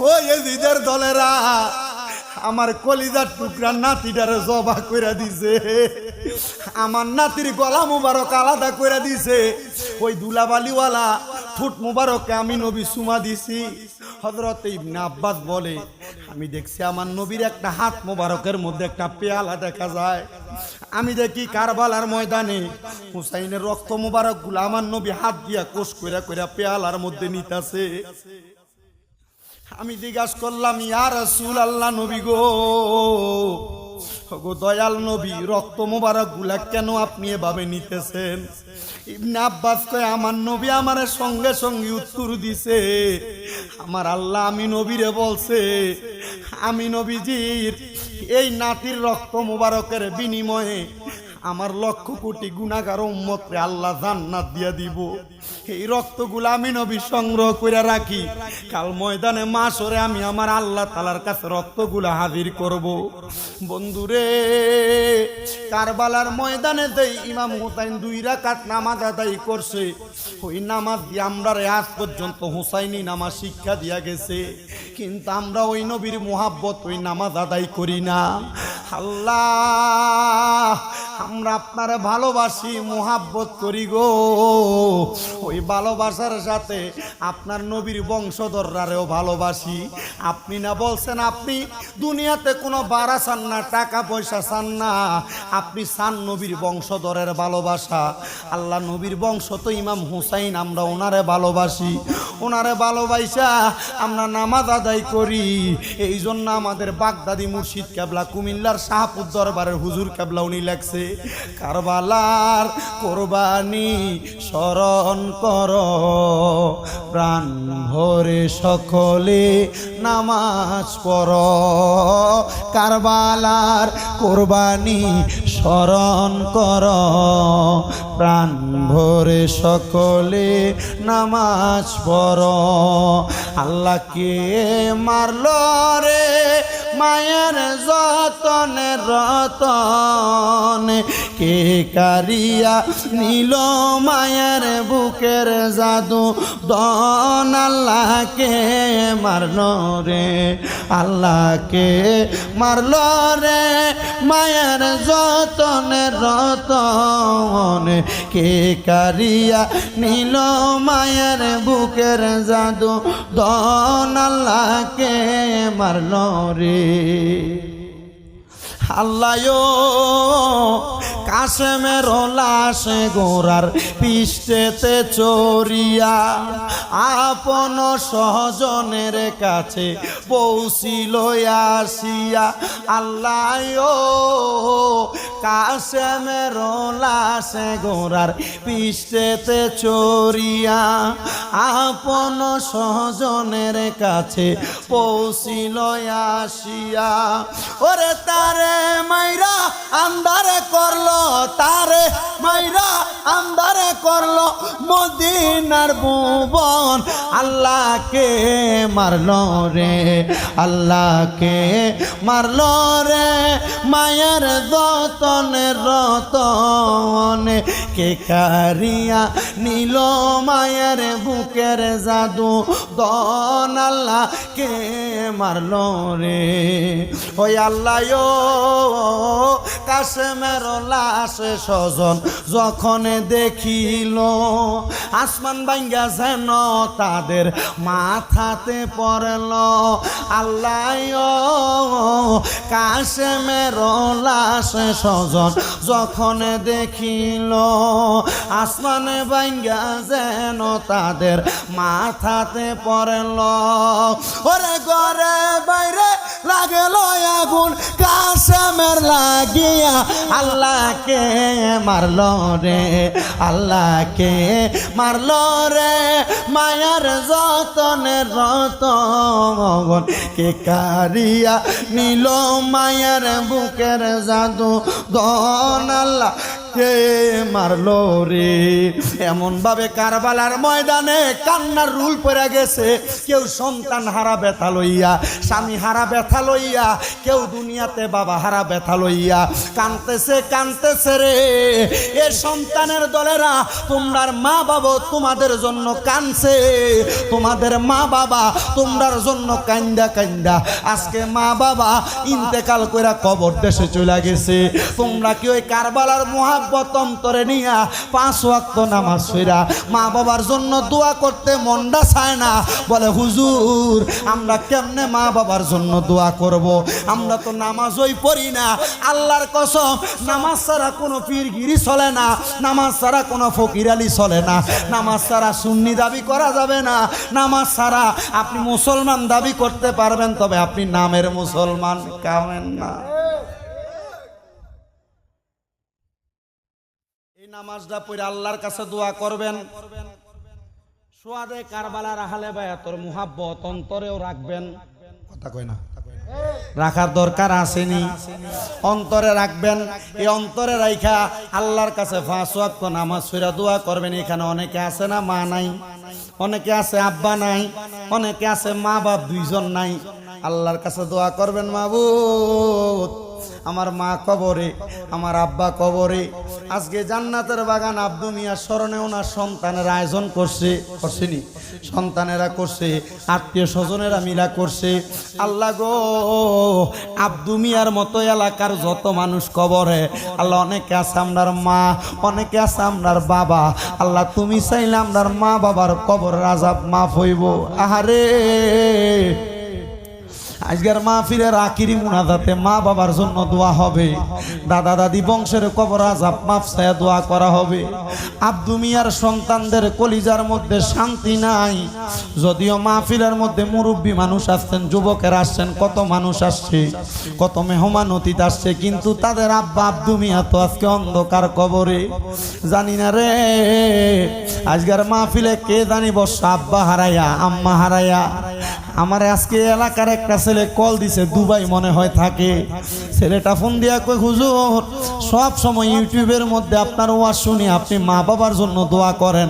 ওই ইয়াজিদের দলেরা আমার কলিজার টুকরা নাতিটারে জবা কইরা দিছে। আমার নাতির গলা মুবারক আলাদা কইরা দিছে। ওই দুলাবালিওয়ালা ঠোঁট মুবারকে আমি নবী সুমা দিছি। হযরত ইবনে আব্বাস বলে, আমি দেখছি আমার নবীর একটা হাত মুবারকের মধ্যে একটা পেয়ালা দেখা যায়। আমি দেখি কারবালার ময়দানে হুসাইনের রক্ত মুবারক গুলা আমার নবী হাত দিয়া কোষ কইরা কইরা পেয়ালার মধ্যে নিতাছে। আমি জিজ্ঞাসা করলাম, ইয়া রাসূলুল্লাহ, নবী গো, গো দয়াল নবী, রক্ত মুবারক গুলা কেন আপনি এভাবে নিতেছেন? ইবনে আব্বাস কয়, আমার নবী আমার সঙ্গে সঙ্গে উত্তর দিছে, আমার আল্লাহ আমি নবীরে বলছে, আমি নবীজির এই নাতির রক্ত মুবারকের বিনিময়ে আমার লক্ষ কোটি গুনাহগার উম্মতরে আল্লাহ জান্নাত দিয়া দিব। এই রক্তগুলো আমি নবী সংগ্রহ করে রাখি, কাল ময়দানে মাশরে আমি আমার আল্লাহ তাআলার কাছে রক্তগুলো হাজির করব। বন্ধুরে, কারবালার ময়দানে দেই ইমাম হুসাইন 2 রাকাত নামাজ আদায় করছে। ওই নামাজ দিয়ে আমরা আজ পর্যন্ত হুসাইনি নামাজ শিক্ষা দিয়া গেছে, কিন্তু আমরা ওই নবীর মুহাব্বত ওই নামাজ আদায় করি না। আল্লাহ, আমরা আপনারে ভালোবাসি, মুহাব্বত করি গো। ওই ভালোবাসার সাথে আপনার নবীর বংশধররাও ভালোবাসি। আপনি না বলছেন আপনি দুনিয়াতে কোনো বাড়া চান না, টাকা পয়সা চান না, আপনি চান নবীর বংশধরের ভালোবাসা। আল্লাহ নবীর বংশ তো ইমাম হুসাইন, আমরা ওনারে ভালোবাসি। ওনারে ভালোবাসা আমরা নামাজ আদায় করি। এই জন্য আমাদের বাগদাদি মুর্শিদ কেবলা, কুমিল্লার শাহপুর দরবারের হুজুর কেবলা উনি লেখছে, কারবালার কোরবানি স্মরণ কর, প্রাণ ভরে সকলে নামাজ পড়ো। কারবালার কোরবানি স্মরণ কর, প্রাণ ভরে সকলে নামাজ পড়ো। আল্লাহকে মারল রে মায়ের যতনে রতন, কে কারিয়া নীল মায়ের বুকের জাদু দন। আল্লাহকে মারল রে, আল্লাহকে মারল রে মায়ের যতনে রতন, কে কারিয়া নীল মায়ের বুকের জাদু দন। আল্লাহকে মারল রে। আল্লাহ কাশেমের লাশ গোরার পৃষ্ঠেতে চড়িয়া আপন সহজনের কাছে পৌঁছিল আসিয়া। আল্লাহ কাশেমের লাশ গোরার পৃষ্ঠেতে চড়িয়া আপন সহজনের কাছে পৌঁছিল আসিয়া। ওরে তারে মাইরা আন্দারে করলো, তারে মাইরা আন্দারে করলো মদিনার ভুবন। আল্লাহকে মারল রে, আল্লাহকে মারল রে মায়ের যতনের রতন, কে কারিয়া নীল মায়ের বুকের জাদু দন। আল্লাহকে মারল রে। ওই আল্লাহ কাশেমের লাশ স্বজন যখন দেখিল, আসমান ভাঙ্গা যেন তাদের মাথাতে পড়ল। আল্লাহ কাশেমের লাশ স্বজন যখন দেখিল, আসমান ভাঙ্গা যেন তাদের মাথাতে পড়ল। ওরে ঘরে বাইরে লাগল আগুন কাশেমের লাগিয়া। আল্লাহকে মারল রে, আল্লাহকে মারল রে মায়ার যতনের রতন, কে কারিয়া নীল মায়ের বুকের জাদু দন। আল্লাহ কে মারল রে। এমন ভাবে কারবালার ময়দানে কান্নার রুল পড়ে গেছে। কেউ সন্তান হারা ব্যথা লইয়া, স্বামী হারা ব্যথা লইয়া, কেউ দুনিয়াতে বাবা হারা ব্যথা লইয়া কানতেছে কানতেছে রে। এ সন্তানের দলেরা তোমরার মা বাবা তোমাদের জন্য কানছে, তোমাদের মা বাবা তোমরার জন্য কান্দা কান্দা আজকে মা বাবা ইন্তেকাল কইরা কবর দেশে চলে গেছে। তোমরা কি ওই কারবালার মহাব্বত অন্তরে নিয়া 5 ওয়াক্ত নামাজ পড়া মা বাবার জন্য দোয়া করতে মনটা চায় না? বলে হুজুর আমরা কেমনে মা বাবার জন্য দোয়া করব? আমরা তো নামাজই পড়ি না। আল্লাহর কসম নামাজ ছাড়া কোনো পীরগিরি চলে না, নামাজ ছাড়া কোনো ফকির আলী চলে না, নামাজ ছাড়া সুন্নি দাবি করা যাবে না, নামাজ ছাড়া আপনি মুসলমান দাবি করতে পারবেন, তবে আপনি নামের মুসলমান কামেন না। এই নামাজটা পড়ে আল্লাহর কাছে দোয়া করবেন। সোয়াদে কারবালার আহলে বায়াতের মুহাব্বত অন্তরেও রাখবেন। কথা কয় না, রাখার দরকার আসেনি, অন্তরে রাখবেন। এই অন্তরে রাখা আল্লাহর কাছে 5 ওয়াক্ত নামাজ পড়া দোয়া করবেন। এখানে অনেকে আছে না মা নাই, অনেকে আছে আব্বা নাই, অনেকে আছে মা বাপ দুইজন নাই। আল্লাহর কাছে দোয়া করবেন, মাবুদ আমার মা কবরে, আমার আব্বা কবরে। আজকে জান্নাতের বাগান আব্দু মিয়ার স্মরণে ওনার সন্তানের আয়োজন করছেনি, সন্তানেরা করছে, আত্মীয় স্বজনেরা মিলা করছে। আল্লাহ গো আব্দু মিয়ার মতো এলাকার যত মানুষ কবরে, আল্লাহ অনেকে আছে আপনার মা, অনেকে আছে আপনার বাবা। আল্লাহ তুমি চাইলে আপনার মা বাবার কবরের আযাব মাফ হইব। আহারে আজকের মাহফিলের আখিরি মুনাজাতে মা বাবার জন্য দোয়া হবে, দাদা দাদি বংশের কবর আযাব মাফ চায়া দোয়া করা হবে। আব্দু মিয়ার সন্তানদের কলিজার মধ্যে শান্তি নাই। যদিও মাহফিলের মধ্যে মুরব্বী মানুষ আসছেন, যুবকের আসছেন, কত মানুষ আসছে, কত মেহমান অতিথি আসছে, কিন্তু তাদের আব্বা আব্দু মিয়া তো আজকে অন্ধকার কবরে। জানি না রে আজকের মাহফিলে কে জানি বস আব্বা হারাইয়া আম্মা হারাইয়া। আমার আজকে এলাকার একটা ছেলে কল দিছে, দুবাই মনে হয় থাকে। ছেলেটা ফোন দিয়া কই হুজুর সব সময় ইউটিউবের মধ্যে আপনার ওয়াজ শুনি, আপনি মা বাবার জন্য দোয়া করেন।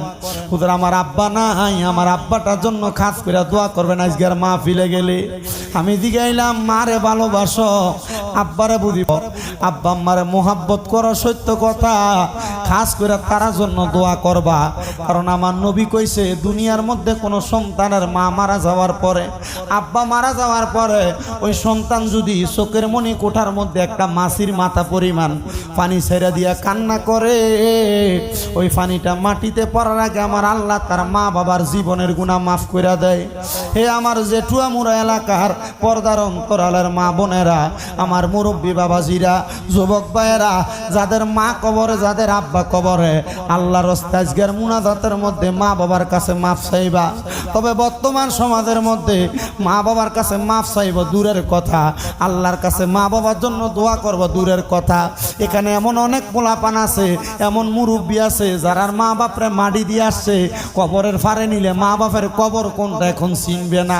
হুজুর আমার আব্বা নাই, আমার আব্বাটার জন্য খাস করে দোয়া করবেন আজকের মাহফিলে গেলে। আমি জিগাইলাম মারে ভালোবাসো, আব্বারে বুঝিব, আব্বা আম্মারে মোহাব্বত করো, সত্য কথা, খাস করে তারা জন্য দোয়া করবা। কারণ আমার নবী কইছে দুনিয়ার মধ্যে কোনো সন্তানের মা মারা যাওয়ার পরে, আব্বা মারা যাওয়ার পরে ওই সন্তান যদি চোখের মনি কোঠার মধ্যে একটা মাছির মাথা পরিমাণ পানি ছেড়ে দিয়া কান্না করে, ওই পানিটা মাটিতে পড়ার আগে আমার আল্লাহ তার মা বাবার জীবনের গুনাহ মাফ করে দেয়। হে আমার জেঠুয়ামুড়া এলাকার পর্দার অন্তরালের মা বোনেরা, আমার মুরব্বী বাবাজিরা, যুবক ভাইয়েরা, যাদের মা কবরে, যাদের আব্বা কবরে, আল্লাহর রাস্তায় আজকের মুনাজাতের মধ্যে মা বাবার কাছে মাফ চাইবা। তবে বর্তমান সমাজের মধ্যে মা বাবার কাছে মাফ চাইব দূরের কথা, আল্লাহর কাছে মা বাবার জন্য দোয়া করব দূরের কথা। এখানে এমন অনেক পোলাপান আছে, এমন মুরব্বী আছে যারা মা বাপরে মাটি দিয়ে আসছে, কবরের ফারে নিলে মা বাপের কবর কোনটা এখন চিনবে না।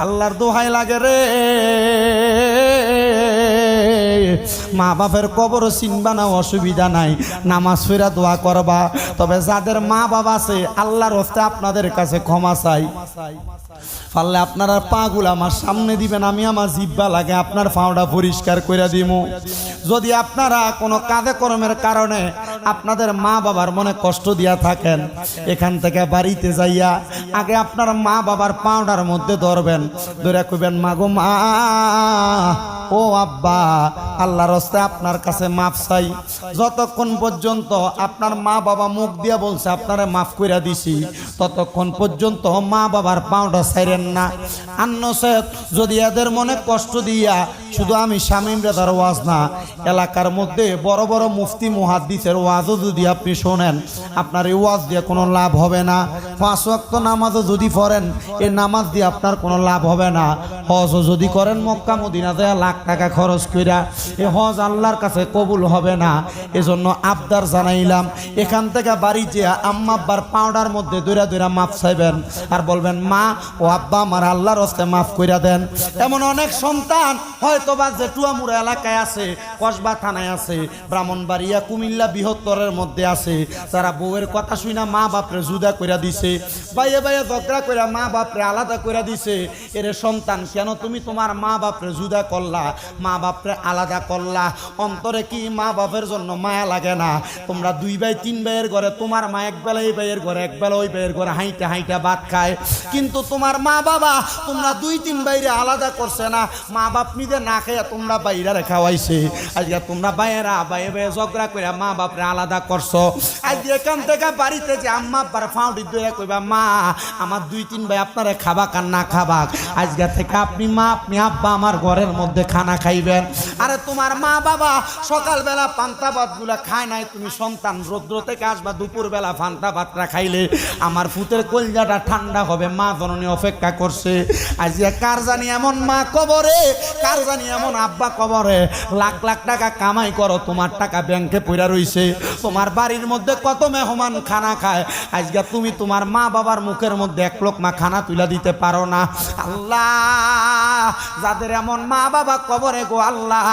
আল্লাহর দোহাই লাগে রে, মা বাপের কবর চিনবা না, অসুবিধা নাই, নামাজ ফেরা দোয়া করবা। তবে যাদের মা বাবা আছে আল্লাহর রাস্তায় আপনাদের কাছে ক্ষমা চাই। পারলে আপনারা পাগুলো আমার সামনে দিবেন, আমি আমার জিব্বা লাগে আপনার পাওটা পরিষ্কার করে দিব। যদি আপনারা কোনো কাজে কর্মের কারণে আপনাদের মা বাবার মনে কষ্ট দিয়া থাকেন, এখান থেকে বাড়িতে যাইয়া আগে আপনার মা বাবার পাওটার মধ্যে ধরবেন, ধরে কইবেন মা গো মা, ও আব্বা, আল্লাহর রাস্তায় আপনার কাছে মাফ চাই। যতক্ষণ পর্যন্ত আপনার মা বাবা মুখ দিয়া বলছে আপনারা মাফ কইরা দিছি, ততক্ষণ পর্যন্ত মা বাবার পাওটা ছাইরেন না। আন্নসেত যদি এদের মনে কষ্ট দিয়া, শুধু আমি শামীম রেজার ওয়াজ না, এলাকার মধ্যে বড় বড় মুফতি মুহাদ্দিসের ওয়াজও যদি আপনি শোনেন, আপনার এই ওয়াজ দিয়ে কোনো লাভ হবে না। 5 ওয়াক্ত নামাজও যদি পড়েন, এই নামাজ দিয়ে আপনার কোনো লাভ হবে না। হজও যদি করেন মক্কা মদিনা যায় লাখ টাকা খরচ কইরা, এই হজ আল্লাহর কাছে কবুল হবে না। এজন্য আবদার জানাইলাম, এখান থেকে বাড়ি যেয়া আম্মা আব্বার পাউডার মধ্যে দৈরা দৈরা মাফ চাইবেন আর বলবেন মা ও আব্বা আমার আল্লাহর রাস্তায় মাফ কইরা দেন। এমন অনেক সন্তান হয়তো বা জেঠুয়ামুড়া এলাকায় আছে, কসবা থানায় আছে, ব্রাহ্মণবাড়িয়া কুমিল্লা বৃহত্তরের মধ্যে আছে, তারা বউয়ের কথা শুনা মা বাপরে জুদা কইরা দিছে, বাইয়ে বাইয়ে ঝগড়া কইরা মা বাপরে আলাদা কইরা দিছে। এর সন্তান কেন তুমি তোমার মা বাপরে জুদা করলা, মা বাপরে আলাদা করলা? অন্তরে কি মা বাপের জন্য মায়া লাগে না? তোমরা 2 ভাই 3 ভাইয়ের ঘরে, তোমার মা এক বেলা এই ভাইয়ের ঘরে, এক বেলা ওই ভাইয়ের ঘরে হাইটা হাইটা ভাত খায়, কিন্তু তোমার মা বাবা তোমরা 2-3 বাইরে আলাদা করছে না, মা বাপ নিজে না খেয়ে তোমরা বাইরে খাওয়াইছে। আজকে তোমরা বাইরা বাইরে বাইরে ঝগড়া করে মা বাপরে আলাদা করছো। আজ এখান থেকে বাড়িতে যে আম্মা আব্বার ফাউডি দইয়া কইবা মা আমার 2-3 ভাই আপনারা খাবা কার না খাবা, আজকে থেকে আপনি মা আপনি আব্বা আমার ঘরের মধ্যে খানা খাইবেন। আরে তোমার মা বাবা সকালবেলা পান্তা ভাতগুলা খায় নাই, তুমি সন্তান রৌদ্র থেকে আসবা দুপুরবেলা পান্তা ভাতটা খাইলে আমার ফুতের কলজাটা ঠান্ডা হবে, মা জননী অপেক্ষা করছে। আজকে কার জানি এমন মা কবরে, কার জানি এমন আব্বা কবরে, লাখ লাখ টাকা কামাই করো, তোমার টাকা ব্যাংকে পড়া রইছে, তোমার বাড়ির মধ্যে কত মেহমান খানা খায়, আজকে তুমি তোমার মা বাবার মুখের মধ্যে 1 লোকমা খানা তুলে দিতে পারো না। আল্লাহ যাদের এমন মা বাবা কবরে গো আল্লাহ,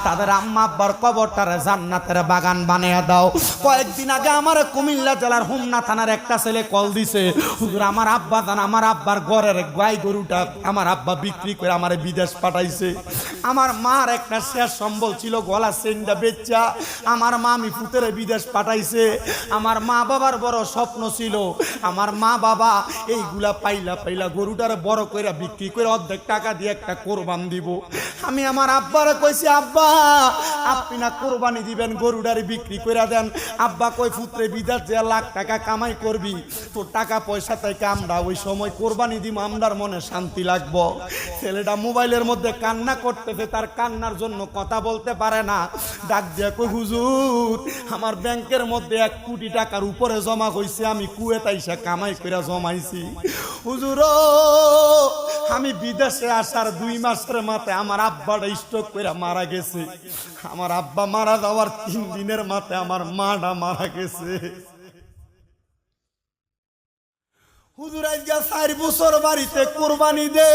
তাদের আম্মা আব্বার কবরটারে জান্নাতের বাগান বানিয়ে দাও। কয়েকদিন আগে আমার কুমিল্লা জেলার হোমনা থানার একটা ছেলে কল দিছে, হুজুর আমার আব্বা জান আমার আব্বার ঘরের গাই গরুটা আমার আব্বা বিক্রি করে আমার বিদেশ পাঠাইছে। আমার মার একটা শেষ সম্বল ছিল, গলা চেনটা বেচা আমার মা আমি ফুতে পুত্রে বিদেশ পাঠাইছে। আমার মা বাবার বড় স্বপ্ন ছিল, আমার মা বাবা এইগুলা পাইলা গরুটার বড় কইরা বিক্রি করে অর্ধেক টাকা দিয়ে একটা কোরবান দিব। আমি আমার আব্বারে কইছি, আব্বা আপনি না কোরবানি দিবেন, গরুটারে বিক্রি করে দেন। আব্বা কই, পুত্রে বিদেশ যে লাখ টাকা কামাই করবি, তোর টাকা পয়সা থেকে আমরা ওই সময় কোরবানি দিব, আমরার মনে শান্তি লাগবো। ছেলেটা মোবাইলের মধ্যে কান্না করতেছে, তার কান্নার জন্য কথা বলতে পারে না। ডাক দিয়া কই, হুজুর আমার ব্যাংকের মধ্যে 1 কোটি টাকার উপরে জমা হইছে, আমি কুয়েত আইসা কামাই করে জমাইছি। হুজুর আমি বিদেশে আসার 2 মাসের মাথায় আমার আব্বাটা স্ট্রোক করে মারা গেছে। আমার আব্বা মারা যাওয়ার 3 দিনের মাথায় আমার মাটা মারা গেছে। হুজুর আজকে 4 বছর বাড়িতে কোরবানি দে,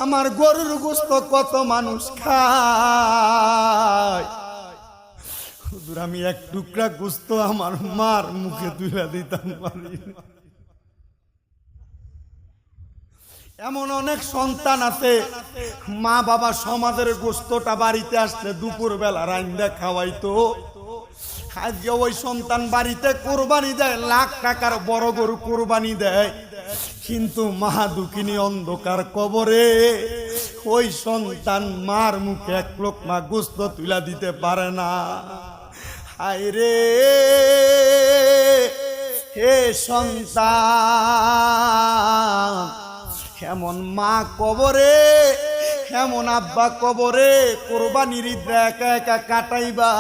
আমার গরুর গোশত কত মানুষ খায়। হুজুর আমি 1 টুকরা গোশত আমার মার মুখে তুলে দিতাম পারি না। এমন অনেক সন্তান আছে, মা বাবা সমাজের গোশতটা বাড়িতে আসলে দুপুর বেলা রাইন্দা খাওয়াইতো। আজকে ওই সন্তান বাড়িতে কোরবানি দেয়, লাখ টাকার বড় গরু কোরবানি দেয়, কিন্তু মা দুঃখিনী অন্ধকার কবরে ওই সন্তান মার মুখে 1 লোকমা গোশত তুলা দিতে পারে না। হায় রে হে সন্তান, এমন মা কবরে, এমন আব্বা কবরে কোরবানির ঈদ একা একা কাটাইবা,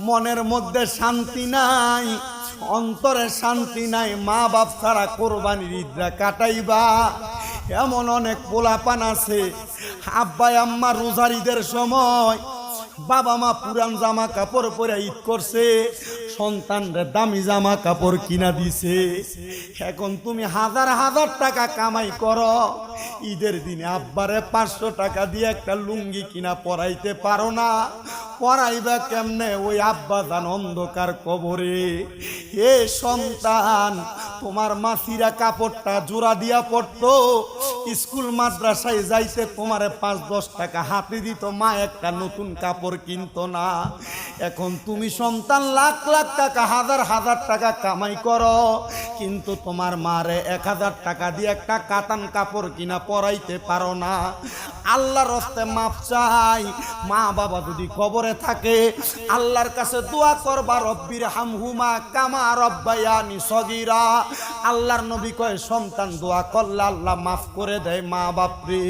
মনের মধ্যে শান্তি নাই, অন্তরে শান্তি নাই, মা বাপ ছাড়া কোরবানির ঈদরা কাটাইবা। এমন অনেক পোলাপান আছে, আব্বা আম্মা রোজার ঈদের সময় বাবা মা পুরান জামা কাপড় পরে ঈদ করছে, সন্তানরে দামি জামা কাপড় কিনা দিছে। এখন তুমি হাজার হাজার টাকা কামাই করো, ঈদের দিনে আব্বারে 500 টাকা দিয়ে একটা লুঙ্গি কিনা পরাইতে পারো না। পরাইবা কেমনে? ওই আব্বা জান অন্ধকার কবরে। এ সন্তান, তোমার মাসিরা কাপড়টা জোড়া দিয়া পড়তো, স্কুল মাদ্রাসায় যাইতে তোমারে 5-10 টাকা হাতে দিত, মা একটা নতুন কাপড় কিনতো না। এখন তুমি সন্তান লাখ লাখ টাকা, হাজার হাজার টাকা কামাই করো, কিন্তু তোমার মারে 1000 টাকা দিয়ে একটা কাতান কাপড় কিনা পরাইতে পারো না। আল্লাহর রাস্তে মাপ চাই। মা বাবা যদি কবরে থাকে, আল্লাহর কাছে দোয়া করবা, রব্বির হামহুমা কামা রব্বায়ানি সগীরা। আল্লাহর নবী কয়, সন্তান দোয়া করলে আল্লাহ মাফ করে দেয় মা বাপরে।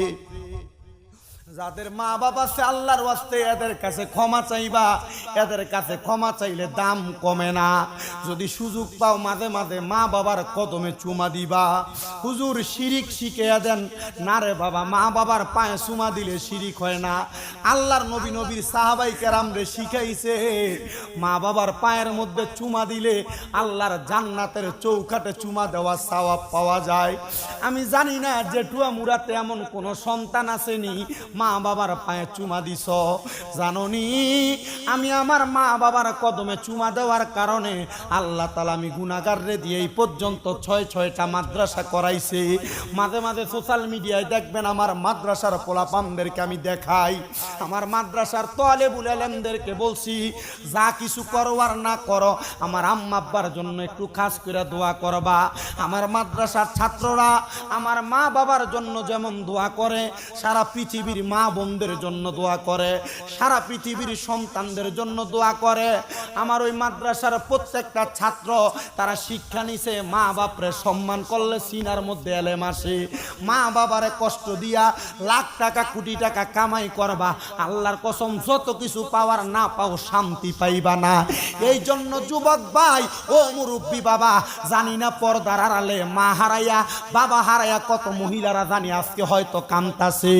যাদের মা বাবা আছে আল্লাহর ওয়াস্তে এদের কাছে ক্ষমা চাইবা, এদের কাছে ক্ষমা চাইলে দাম কমে না। যদি সুযোগ পাও মাঝে মাঝে মা বাবার কদমে চুমা দিবা। হুজুর শিরিক শিখিয়ে দেন না রে বাবা, মা বাবার পায়ে চুমা দিলে শিরিক হয় না। আল্লাহর নবী নবীর সাহাবাই কেরামরে শিখাইছে, মা বাবার পায়ের মধ্যে চুমা দিলে আল্লাহর জান্নাতের চৌকাঠে চুমা দেওয়া সওয়াব পাওয়া যায়। আমি জানি না জেঠুয়া মুরাতে এমন কোন সন্তান আসেনি মা বাবার পায়ে চুমা দিছ। জাননি আমি আমার মা বাবার কদমে চুমা দেওয়ার কারণে আল্লাহ তাআলা আমি গুনাহগাররে দিয়ে এই পর্যন্ত 6টা মাদ্রাসা করাইছে। মাঝে মাঝে সোশ্যাল মিডিয়ায় দেখবেন আমার মাদ্রাসার পোলাপানদেরকে আমি দেখাই, আমার মাদ্রাসার তালেবুল ইলমদেরকে বলছি, যা কিছু করো আর না করো আমার আম্মা আব্বার জন্য একটু খাস করে দোয়া করবা। আমার মাদ্রাসার ছাত্ররা আমার মা বাবার জন্য যেমন দোয়া করে, সারা পৃথিবীর মা বোনদের জন্য দোয়া করে, সারা পৃথিবীর সন্তানদের জন্য দোয়া করে। আমার ওই মাদ্রাসার প্রত্যেকটা ছাত্র তারা শিক্ষা নিছে, মা বাপরে সম্মান করলে সিনার মধ্যে এলেম আসে। মা বাবারে কষ্ট দিয়া লাখ টাকা কোটি টাকা কামাই করবা, আল্লাহর কসম যত কিছু পাওয়ার না পাও শান্তি পাইবা না। এই জন্য যুবক ভাই ও মুরব্বী বাবা, জানি না পর্দার আড়ালে মা হারাইয়া বাবা হারাইয়া কত মহিলারা জানি আজকে হয়তো কান্তাছে।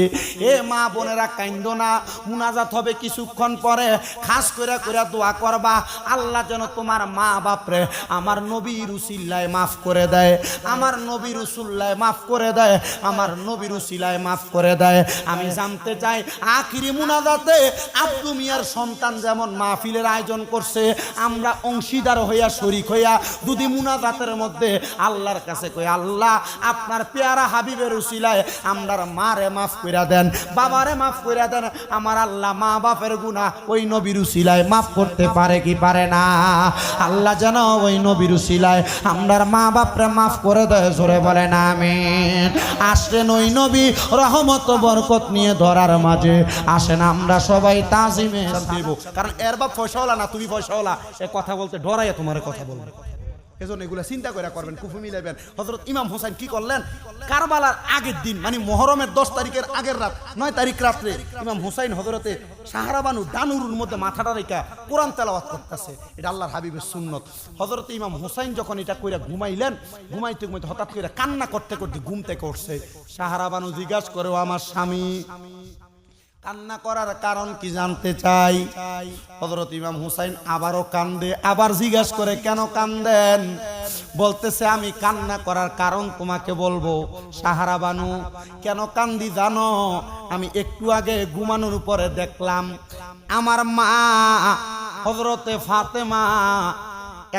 এ মা বোনেরা কাইন্দো না, মুনাজাত হবে কিছুক্ষণ পরে, খাস করে করে দোয়া করবা আল্লাহ যেন তোমার মা বাপরে আমার নবীর উসিলায় মাফ করে দেয়, আমার নবীর উসিলায় মাফ করে দেয়, আমার নবীর উসিলায় মাফ করে দেয়। আমি জানতে চাই আখিরি মুনাজাতে আব্দু মিয়ার সন্তান যেমন মাহফিলের আয়োজন করছে, আমরা অংশীদার হইয়া শরীক হইয়া দুদি মুনাজাতের মধ্যে আল্লাহর কাছে কই, আল্লাহ আপনার পেয়ারা হাবিবের উসিলায় আমরার মারে মাফ করে দেন, বাবা আমারে মাফ করে দেন। আমার আল্লাহ মা বাপের গুনাহ ওই নবীর উসিলায় মাফ করতে পারে কি পারে না? আল্লাহ যেন ওই নবীর উসিলায় আমরার মা বাপরে মাফ করে দেয়, জোরে বলেন আমিন। আসেন ওই নবী রহমত বরকত নিয়ে ধরার মাঝে, আসেন আমরা সবাই তাজিমে দেব। কারণ এর বাপ পয়সাওয়ালা না, তুমি পয়সাওয়ালা, এ কথা বলতে ডরাইয়া তোমার কথা বলবে। এজন্য এগুলো চিন্তা করে করবেন, কুফু মিলাইবেন। হযরত ইমাম হোসেন কি করলেন? কারবালার আগের দিন মানে মুহররমের 10 তারিখের আগের রাত 9 তারিখ রাত্রে ইমাম হোসেন হযরতে সাহারাবানু দানুরুর মধ্যে মাথাটা রেখা কোরআন তেলাওয়াত করতেছে। এটা আল্লাহর হাবিবের সুন্নত। হযরত ইমাম হোসেন যখন এটা কইরা ঘুমাইলেন, ঘুমাইতে ঘুমাইতে হঠাৎ করে কান্না করতে করতে ঘুম থেকে উঠছে। সাহারাবানু জিজ্ঞাসা করে, ও আমার স্বামী, কান্না করার কারণ কি জানতে চাই? হযরত ইমাম হুসাইন আবারও কান্দে, আবার জিজ্ঞাসা করে, কেন কান্দেন? বলতেছে, আমি কান্না করার কারণ তোমাকে বলবো। সাহারা বানু, কেন কান্দি জানো? আমি একটু আগে ঘুমানোর উপরে দেখলাম আমার মা হযরতে ফাতেমা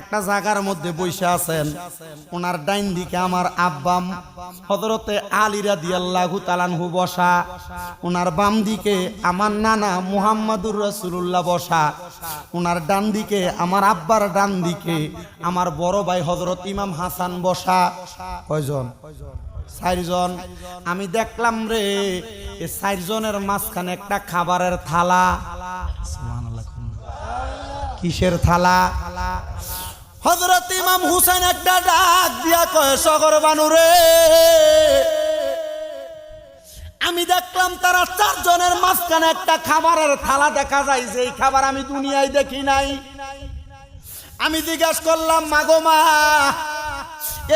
একটা জায়গার মধ্যে বসে আছেন। ওনার ডাইন দিকে আমার আব্বা হযরতে আলী রাদিয়াল্লাহু তাআলা আনহু বসা, ওনার বাম দিকে আমার নানা মুহাম্মাদুর রাসূলুল্লাহ বসা, ওনার ডান দিকে আমার আব্বার ডান দিকে আমার বড় ভাই হযরত ইমাম হাসান বসা। কয়জন? 4 জন। আমি দেখলাম রে, এই 4 জনের মাঝখানে একটা খাবারের থালা। সুবহানাল্লাহ। কিসের থালা? হযরত ইমাম হুসাইন একটা ডাক দিয়া কয়, শহর বানুরে, আমি দেখলাম তারা 4 জনের মাঝখানে একটা খাবারের থালা দেখা যায়, যে এই খাবার আমি দুনিয়ায় দেখি নাই। আমি জিজ্ঞাসা করলাম, মাগো মা,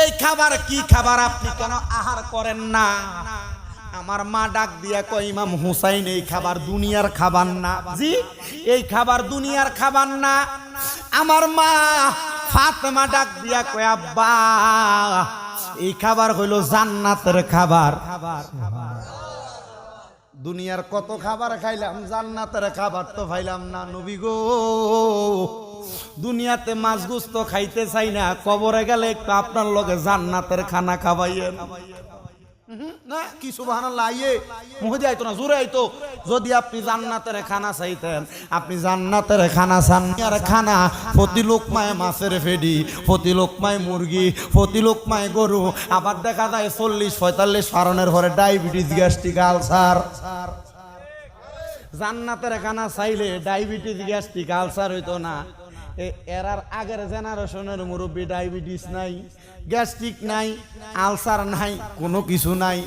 এই খাবার কি খাবার? আপনি কেন আহার করেন না? আমার মা ডাক দিয়া কয়, ইমাম হুসাইন, এই খাবার দুনিয়ার খাবার না। জি, এই খাবার দুনিয়ার খাবার না। আমার মা ফাতেমা ডাক দিয়া কয়, আব্বা, এই খাবার হইল জান্নাতের খাবার। দুনিয়ার কত খাবার খাইলাম, জান্নাতের খাবার তো খাইলাম না। নবী গো, দুনিয়াতে মাছ গুস্ত খাইতে চাই না, কবরে গেলে একটু আপনার লগে জান্নাতের খানা খাওয়াইয়েন। না কি সুবহানাল্লাহ, আইয়ে মুহদি আইতো না, জোরে আইতো। যদি আপনি জান্নাতের খানা চাইতেন, আপনি জান্নাতের খানা চান। আর খানা প্রতি লোকমায় মাছের ফেডি, প্রতি লোকমায় মুরগি, প্রতি লোকমায় গরু। আবার দেখা যায় 40-45 ফারনের ঘরে ডায়াবেটিস, গ্যাস্ট্রিক, আলসার। জান্নাতের খানা চাইলে ডায়াবেটিস, গ্যাস্ট্রিক, আলসার হইতো না। এরার আগের জেনারেশনের মুরব্বী ডায়াবেটিস নাই, গ্যাস্ট্রিক নাই, আলসার নাই, কোনো কিছু নাই।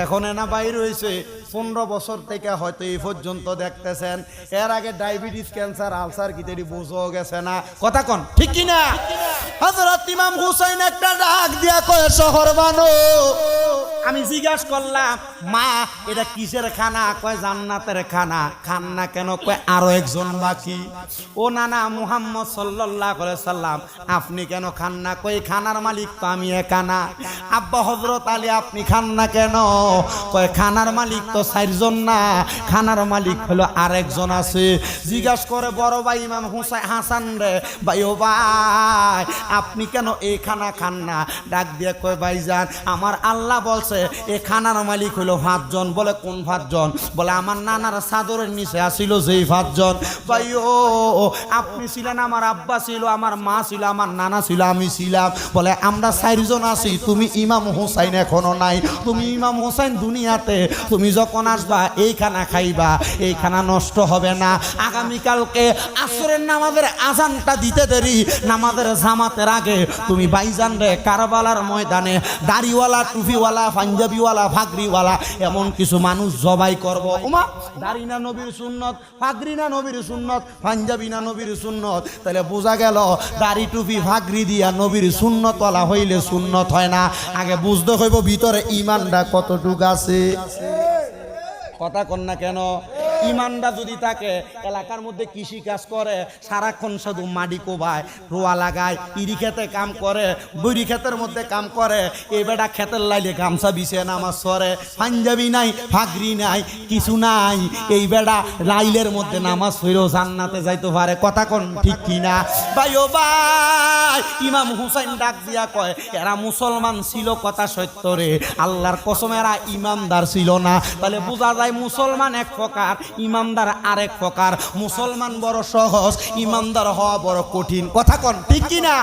এখন এনা বাইর হয়েছে 15 বছর থেকে, হয়তো এই পর্যন্ত দেখতেছেন। এর আগে ডায়াবেটিস, ক্যান্সার, আলসার কি তেরি বুঝও গেছে না। কথা কন ঠিক কি না? হযরত ইমাম হুসাইন একটা ডাক দিয়া কয়, শহর বানো। আমি জিজ্ঞাসা করলাম, মা, এটা কিসের খানা? কয় জান্নাতের খানা। খান না কেন? কয় আরো একজন বাকি। ও নানা মুহাম্মদ সাল্লাল্লাহু আলাইহি সাল্লাম, আপনি কেন খান না? কয় খানার মালিক তো আমি একা না। আব্বা হযরত আলী, আপনি খান না কেন? কয় খানার মালিক তো 4 জন না, খানার মালিক হলো আরেকজন আছে। জিজ্ঞাসা করে বড় ভাই ইমাম হুসাইন হাসান রে, ভাই ও ভাই, আপনি কেন এই খানা খান না? ডাক দিয়ে কয়, ভাইজান, আমার আল্লাহ বলছে এই খানার মালিক হলো 5 জন। বলে কোন 5 জন? বলে আমার নানার চাদরের নিচে আসিল যেই 5 জন। ভাই ও, আপনি ছিলেন, আমার আব্বা ছিল, আমার মা ছিল, আমার নানা ছিল, আমি ছিলাম। বলে আমরা 4 জন আছি, তুমি ইমাম হুসাইন এখনো নাই। তুমি ইমাম হুসাইন দুনিয়াতে, তুমি যখন আসবা এই খানা খাইবা, এই খানা নষ্ট হবে না। আগামীকালকে আসরের নামাজের আজানটা দিতে দেরি, নামাজের জামাতের আগে তুমি ভাইজান রে কারবালার ময়দানে দাড়িওয়ালা, টুপিওয়ালা, পাঞ্জাবিওয়ালা, ফাগরিওয়ালা এমন কিছু মানুষ জবাই করব। ওমা, দাড়ি না নবীর সুন্নত, ফাগরি না নবীর সুন্নত, পাঞ্জাবি না নবীর সুন্নত। তাহলে বোঝা গেল দাড়ি, টুপি, ফাগরি দিয়া নবীর সুন্নতওয়ালা হইলে সুন্নত হয় না। আগে বুঝতে হইব ভিতরে ইমানটা কতটুকু আছে। কথা কন না কেন? ইমানটা যদি থাকে এলাকার মধ্যে কৃষি কাজ করে সারাক্ষণ শুধু মাটি কোবায় রোয়া লাগায় ইরি খেতে কাম করে বড়ি ক্ষেতের মধ্যে কাম করে এই বেটা ক্ষেতের লাইলে গামছা বিছিয়ে নামাজ পড়ে পাঞ্জাবি নাই ফাগরি নাই কিছু নাই এই বেটা লাইলের মধ্যে নামাজ পড়েও জান্নাতে যাইতে পারে কথা কোন ঠিক কিনা ভাই ও ভাই ইমাম হুসাইন ডাক দিয়া কয় এরা মুসলমান ছিল কথা সত্য রে আল্লাহর কসম এরা ইমানদার ছিল না তাহলে বোঝা যায় মুসলমান এক প্রকার ইমানদার আরেক প্রকার মুসলমান বড় সহজ ইমানদার হওয়া বড় কঠিন কথা কোন ঠিক কিনা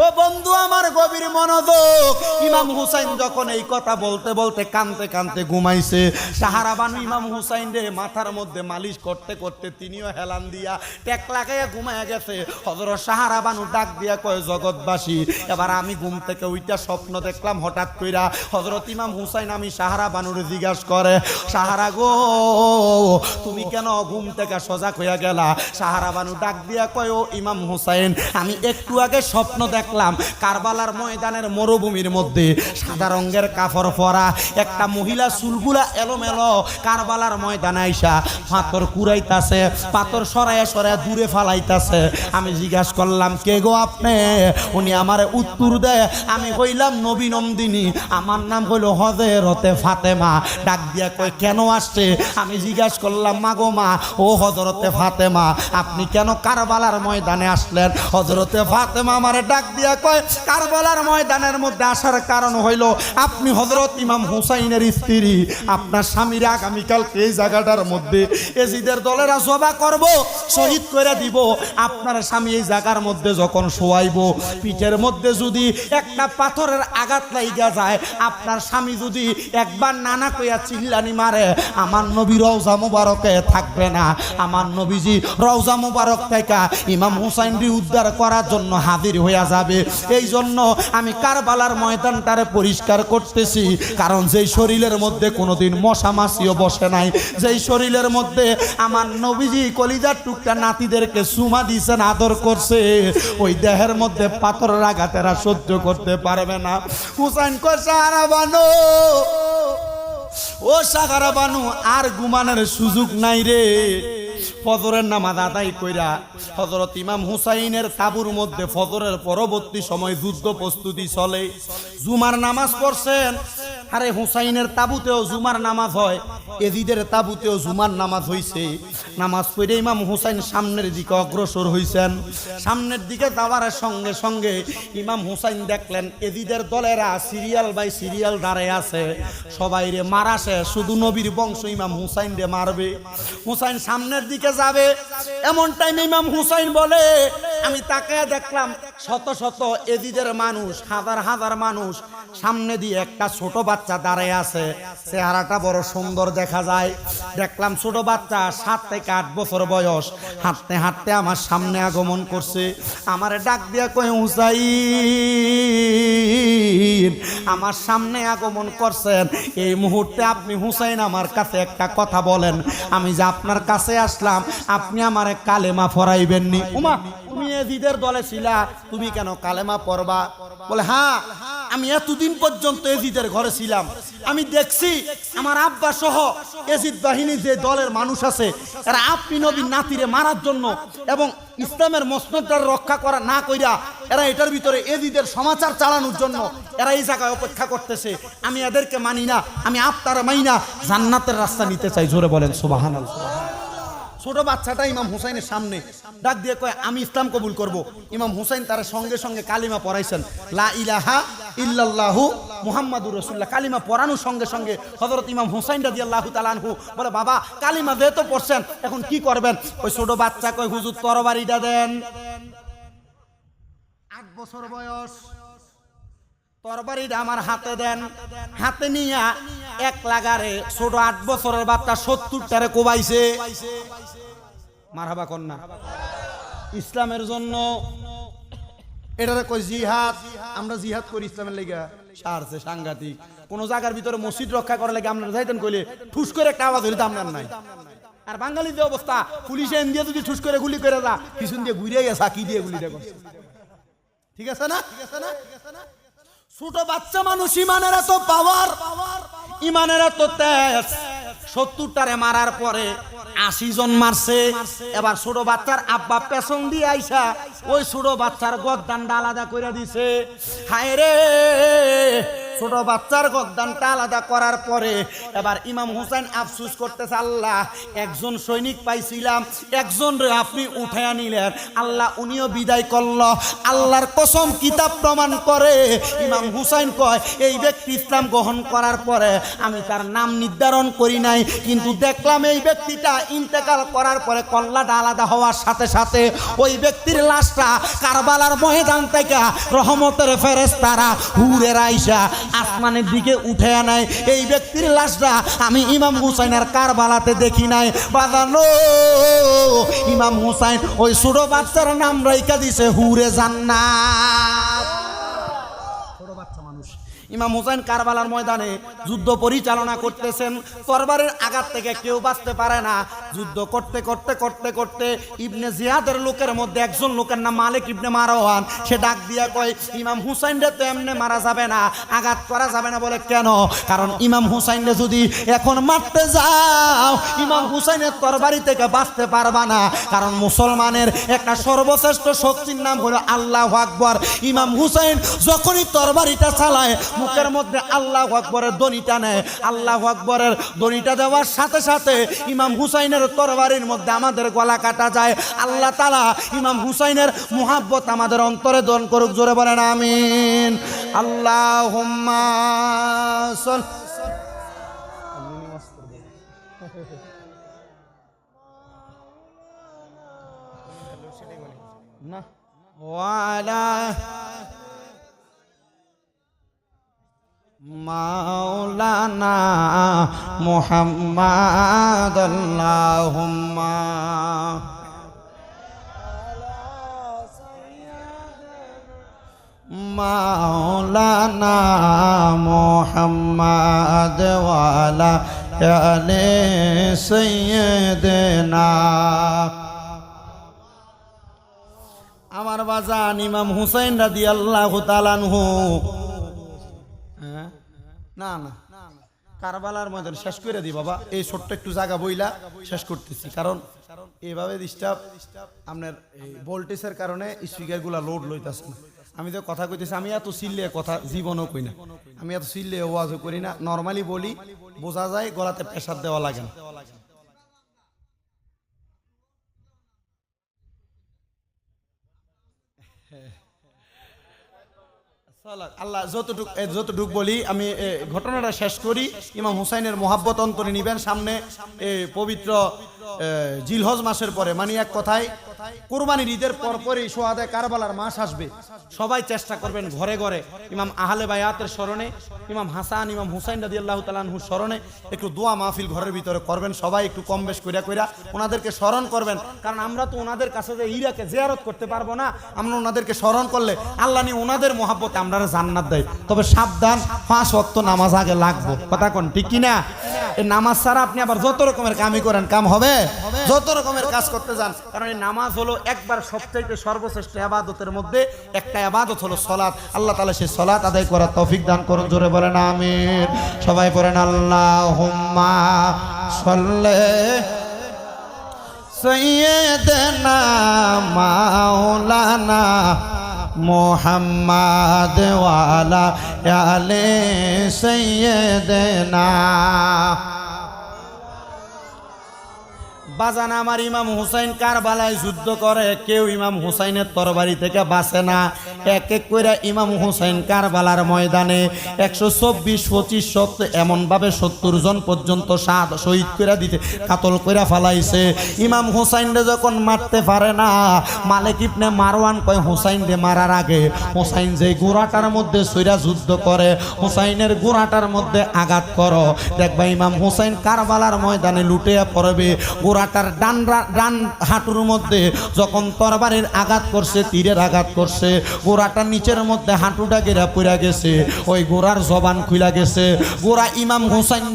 ও বন্ধু আমার গভীর মনোযোগ ইমাম হুসাইন যখন এই কথা বলতে বলতে কানতে কানতে ঘুমাইছে সাহারা বানু ইমাম হুসাইন রে মাথার মধ্যে মালিশ করতে করতে তিনিও হেলান দিয়া টেক লাগাইয়া ঘুমাইয়া গেছে হযরত সাহারা বানু ডাক দিয়া কয় জগৎবাসী এবার আমি ঘুম থেকে উইটা স্বপ্ন দেখলাম হঠাৎ কইরা হযরত ইমাম হুসাইন আমি সাহারা বানুরে জিজ্ঞাসা করে সাহারা গো তুমি কেন ঘুম থেকে সজাগ হইয়া গেলা সাহারা বানু ডাক দিয়া কয় ও ইমাম হুসাইন আমি একটু আগে স্বপ্ন দেখলাম কারবালার ময়দানের মরুভূমির মধ্যে সাদা রঙের কাপড় পরা একটা মহিলা চুলগুলা এলোমেলো কারবালার ময়দানে আইসা পাথর কুড়াইতাছে পাথর সরাইয়া সরাইয়া দূরে ফালাইতাছে আমি জিজ্ঞাসা করলাম কে গো আপনি উনি আমারে উত্তর দেয় আমি কইলাম নবী নন্দিনী আমার নাম হইল হযরতে ফাতেমা ডাক দিয়া কয় কেন আসছে আমি জিজ্ঞাসা করলাম মা গো মা ও হযরতে ফাতেমা আপনি কেন কারবালার ময়দানে আসলেন হযরতে ফাতেমা আমারে ডাক দিয়া কয় কারবালার ময়দানের মধ্যে আসার কারণ হইল আপনি হযরত ইমাম হুসাইনের স্ত্রী আপনার স্বামীর আগামীকাল এই জায়গাটার মধ্যে এজিদের দলেরা জবা করব শহীদ করে দিব আপনার স্বামী এই জায়গার মধ্যে যখন শোয়াইব পিঠের মধ্যে যদি একটা পাথরের আঘাত লাগা যায় আপনার স্বামী যদি একবার নানা কইয়া চিল্লানি মারে আমার নবী রওজা মুবারকে থাকবে না আমার নবীজি রওজা মুবারক থেকে ইমাম হুসাইনকে উদ্ধার করার জন্য হাজির হইয়া যাবে এই জন্য আমি কারবালার ময়দানটারে পরিষ্কার করতেছি কারণ যেই শরীরের মধ্যে কোনোদিন মশা মাছিও বসে নাই যেই শরীরের মধ্যে আমার নবীজি কলিজার টুকটা নাতিদেরকে সুমা দিয়েছেন আদর করছে ওই দেহের মধ্যে পাথরের আঘাতেরা সহ্য করতে পারবে না হুসাইন কয় সাহারা বানু ও সাহারা বানু আর ঘুমানোর সুযোগ নাই রে ফজরের নামাজ আদায় কইরা হযরত ইমাম হুসাইনের তাবুর মধ্যে ফজরের পরবর্তী সময় যুদ্ধ প্রস্তুতি চলে জুমার নামাজ পড়ছেন আরে হুসাইনের তাবুতেও জুমার নামাজ হয় এজিদের তাবুতেও জুমার নামাজ হইছে নামাজ পড়ে ইমাম হুসাইন সামনের দিকে অগ্রসর হইছেন সামনের দিকে যাওয়ার সঙ্গে সঙ্গে ইমাম হুসাইন দেখলেন এজিদের দলেরা সিরিয়াল বাই সিরিয়াল দাঁড়ায় আছে সবাই রে মারাছে শুধু নবীর বংশ ইমাম হুসাইন রে মারবে হুসাইন সামনের দিকে যাবে এমন টাইমে ইমাম হুসাইন বলে আমি তাকে দেখলাম শত শত এজিদের মানুষ হাজার হাজার মানুষ সামনে দিয়ে একটা ছোট বাচ্চা দাঁড়ায় আছে চেহারাটা বড় সুন্দর দেখা যায় দেখলাম ছোট বাচ্চা 7 থেকে 8 বছর বয়স হাঁটতে হাঁটতে আমার সামনে আগমন করছে আমারে ডাক দিয়া কয় হুসাইন আমার সামনে আগমন করছেন এই মুহূর্তে আপনি হুসাইন আমার কাছে একটা কথা বলেন আমি যে আপনার কাছে আসলাম আপনি আমারে কালেমা পড়াইবেননি উমা তুমি এজিদের দলে ছিলা তুমি কেন কালেমা পড়বা বলে হ্যাঁ আমি এতদিন পর্যন্ত এজিদের ঘরে ছিলাম আমি দেখছি আমার আব্বা সহ এজিদ বাহিনী যে দলের মানুষ আছে এরা আপনি নবীর নাতিরে মারার জন্য এবং ইসলামের মসনদটা রক্ষা করা না কইরা এরা এটার ভিতরে এজিদের সমাচার চালানোর জন্য এরা এই জায়গায় অপেক্ষা করতেছে আমি এদেরকে মানি না আমি আপনারা মানি না জান্নাতের রাস্তা নিতে চাই জোরে বলেন সুবহানাল্লাহ ছোট বাচ্চাটা ইমাম হুসাইনের সামনে ডাক দিয়ে কয় আমি ইসলাম কবুল করব ইমাম হুসাইন তার সঙ্গে সঙ্গে কালিমা পড়াইছেন লা ইলাহা ইল্লাল্লাহু মুহাম্মাদুর রাসূলুল্লাহ কালিমা পড়ানোর সঙ্গে সঙ্গে হযরত ইমাম হুসাইন রাদিয়াল্লাহু তাআলা আনহু বলে বাবা কালিমা যেহেতু পড়ছেন এখন কি করবেন ওই ছোট বাচ্চা কয় হুজুর তরবারিটা দেন 8 বছর বয়স তরবারিটা আমার হাতে দেন হাতে নিয়া এক লাগারে ছোট 8 বছরের বাচ্চা 70টারে কোবাইছে মারহাবা কন্যা ইসলামের জন্য এটারে কই জিহাদ আমরা জিহাদ করি ইসলামের লাগা সারছে সাংঘাতিক কোন জায়গার ভিতরে মসজিদ রক্ষা করার লাগা আমরা যাইতেন কইলে ঠুস করে একটা আওয়াজ হইতো আপনার নাই আর বাঙালি যে অবস্থা পুলিশে ইন্ডিয়া যদি ঠুস করে গুলি করে যা পিছন দিয়ে ঘুরে গেছে কি দিয়ে গুলি দেখো ঠিক আছে না ছোট বাচ্চা মানুষ ইমানের এত পাওয়ার ইমানের এত তেজ 70টারে মারার পরে 80 জন মারছে। এবার ছোট বাচ্চার আব্বা পেছন দিয়ে আইসা ওই ছোট বাচ্চার গর্দানটা আলাদা করে দিছে। হায় রে, ছোট বাচ্চার গর্দানটা আলাদা করার পরে এবার ইমাম হুসাইন আফসোস করতেছে, আল্লাহ একজন সৈনিক পাইছিলাম, একজন রে আপনি উঠাইয়া নিলেন, আল্লাহ উনিও বিদায় করল। আল্লাহর কসম কিতাব প্রমাণ করে ইমাম হুসাইন কয় এই ব্যক্তি ইসলাম গ্রহণ করার পরে আমি তার নাম নির্ধারণ করি নাই, কিন্তু দেখলাম এই ব্যক্তিটা ইন্তেকাল করার পরে কল্লাটা আলাদা হওয়ার সাথে সাথে ওই ব্যক্তির লাশটা কারবালার ময়দান থেকে রহমতের ফেরেশতারা হুরের আইসা আসমানের দিকে উঠে আনায়। এই ব্যক্তির লাশটা আমি ইমাম হুসাইনের কারবালাতে দেখি নাই। বাজানো ইমাম হুসাইন ওই ছোট বাচ্চার নাম রাইখা দিছে হুরে জান্নাত। ছোট বাচ্চা মানুষ। ইমাম হুসাইন কারবালার ময়দানে যুদ্ধ পরিচালনা করতেছেন, তরবারের আঘাত থেকে কেউ বাঁচতে পারে না। যুদ্ধ করতে করতে করতে করতে ইবনে জিয়াদের লোকের মধ্যে একজন লোকের নাম মালিক ইবনে মারওয়ান, সে ডাক দিয়া কয় ইমাম হুসাইন রে তো এমনি মারা যাবে না, আঘাত করা যাবে না। বলে কেন? কারণ ইমাম হুসাইন রে যদি এখন মারতে যাও ইমাম হুসাইনের তরবারি থেকে বাঁচতে পারবা না, কারণ মুসলমানের একটা সর্বশ্রেষ্ঠ শক্তির নাম হলো আল্লাহু আকবার। ইমাম হুসাইন যখনই তরবারিটা চালায় মুখের মধ্যে আল্লাহু আকবরের ধ্বনিটা নেয়, আল্লাহু আকবরের ধ্বনিটা দেওয়ার সাথে সাথে ইমাম হুসাইনের তরবারির মধ্যে আমাদের গলা কাটা যায়। আল্লাহ তাআলা ইমাম হুসাইনের মুহাব্বত আমাদের অন্তরে দান করুক, জোরে বলেন আমিন। আল্লাহুম্মা না ওয়ালা মাওলানা মুহাম্মাদ আল্লাহুম্মা মাওলানা মুহাম্মাদ ওয়ালা আলে সাইয়্যিদিনা। আমার বাজান ইমাম হুসাইন রাদিয়াল্লাহু তাআলা আনহু না না কারবালার ময়দান শেষ করে দিই বাবা, এই ছোট্ট একটু জায়গা বইলা শেষ করতেছি, কারণ এইভাবে ডিস্টার্ব আপনার ভোল্টেজের কারণে স্পিকার গুলা লোড লইতেছে না। আমি তো কথা কইতেছি, আমি এত চিল্লে কথা জীবনও কই না, আমি এত চিল্লে ওয়াজও করি না, নর্মালি বলি, বোঝা যায় গলাতে প্রেসার দেওয়া লাগে না। আল্লাহ যতটুক বলি আমি ঘটনাটা শেষ করি। ইমাম হুসাইনের মোহাব্বত অন্তরে নিবেন। সামনে পবিত্র জিলহজ মাসের পরে, মানে এক কথায় কুরবানির ঈদের পরপরই সোহাদায়ে কারবালার মাস আসবে। সবাই চেষ্টা করবেন ঘরে ঘরে ইমাম আহলে বায়াতের স্মরণে, ইমাম হাসান ইমাম হুসাইন রাদিয়াল্লাহু তাআলা আনহুর স্মরণে একটু দোয়া মাহফিল ঘরের ভিতরে করবেন। সবাই একটু কম বেশ কইরা কইরা ওনাদেরকে স্মরণ করবেন, কারণ আমরা তো ওনাদের কাছে যে ইরাকে জিয়ারত করতে পারবো না, আমরা ওনাদেরকে স্মরণ করলে আল্লাহ নিয়ে ওনাদের মহাব্বতে আমরা জান্নাত দেয়। তবে সাবধান, 5 ওয়াক্ত নামাজ আগে লাগবে, কথা কোন ঠিক কিনা? এই নামাজ ছাড়া আপনি আবার যত রকমের কামই করেন কাম হবে, যত রকমের কাজ করতে যান, কারণ এই নামাজ হলো একবার সবচাইতে সর্বশ্রেষ্ঠ ইবাদতের মধ্যে একটা ইবাদত হলো সালাত। আল্লাহ তাআলা সেই সালাত আদায় করার তৌফিক দান করুন, জোরে বলেন আমিন। সবাই পড়েন আল্লাহুম্মা সাল্লি সাইয়্যিদিনা মাওলানা মুহাম্মাদ ওয়ালা আলে সাইয়্যিদিনা। বাজান আমার ইমাম হুসাইন কারবালায় যুদ্ধ করে, কেউ ইমাম হুসাইনের তরবারি থেকে বাঁচে না। এক এক করে ইমাম হুসাইন কারবালার ময়দানে 124, 25, 70 এমনভাবে 70 জন পর্যন্ত শহীদ করে দিতে কাতল করে ফালাইছে। ইমাম হুসাইনরে যখন মারতে পারে না, মালিক ইবনে মারওয়ান কয় হুসাইন রে মারার আগে হুসাইন যে গোড়াটার মধ্যে সইরা যুদ্ধ করে হুসাইনের গোড়াটার মধ্যে আঘাত করো, দেখবা ইমাম হুসাইন কারবালার ময়দানে লুটিয়ে পড়বে। গোড়া গোড়াটার ডান হাঁটুর মধ্যে যখন তরবারির আঘাত করছে, তীরের আঘাত করছে, গোড়াটার নিচের মধ্যে হাঁটুটা গেরা পড়া গেছে, ওই গোড়ার জবান খুলা গেছে। গোড়া ইমাম হুসাইন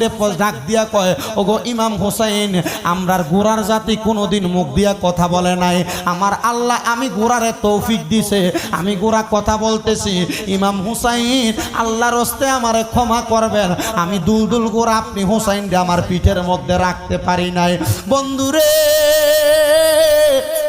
ডাক দিয়া কয়, ওগো ইমাম হুসাইন, আমরার গোড়ার জাতি কোনোদিন মুখ দিয়া কথা বলে নাই, আমার আল্লাহ আমি গোড়ারে তৌফিক দিছে, আমি গোড়া কথা বলতেছি। ইমাম হুসাইন আল্লাহর হস্তে আমারে ক্ষমা করবেন, আমি দুলদুল গোড়া আপনি হুসাইন আমার পিঠের মধ্যে রাখতে পারি নাই। বন্ধুরে,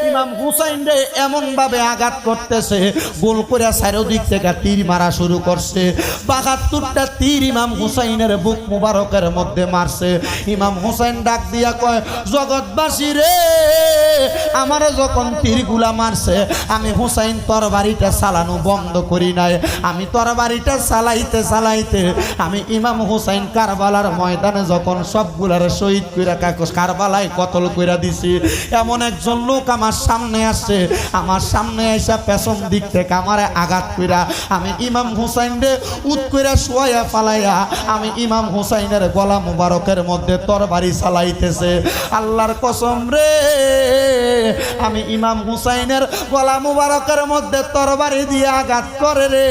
ইমাম হুসাইন রে এমন ভাবে আঘাত করতেছে, গোল করে চারিদিক থেকে তীর মারা শুরু করছে। ৭২টা তীর ইমাম হুসাইনের বুক মুবারকের মধ্যে মারছে। ইমাম হুসাইন ডাক দিয়া কয়, জগৎবাসী রে, আমারে যখন তীরগুলা মারছে আমি হুসাইন তরবারিটা চালানো বন্ধ করি নাই, আমি তরবারিটা চালাইতে চালাইতে আমি ইমাম হুসাইন কারবালার ময়দানে যখন সবগুলার শহীদ কইরা কারবালায় কতল কইরা দিছি, এমন একজন লোক আমার সামনে আসছে, আমার সামনে আইসা পেছন দিক থেকে আমারে আঘাত কইরা আমি ইমাম হুসাইন রে উত কইরা শোয়া ফালাইয়া আমি ইমাম হুসাইনের গলা মুবারকের মধ্যে তরবারি চালাইতেছে। আল্লাহর কসম রে, আমি ইমাম হুসাইনের গলা মুবারকের মধ্যে তরবারি দিয়ে আঘাত করে রে,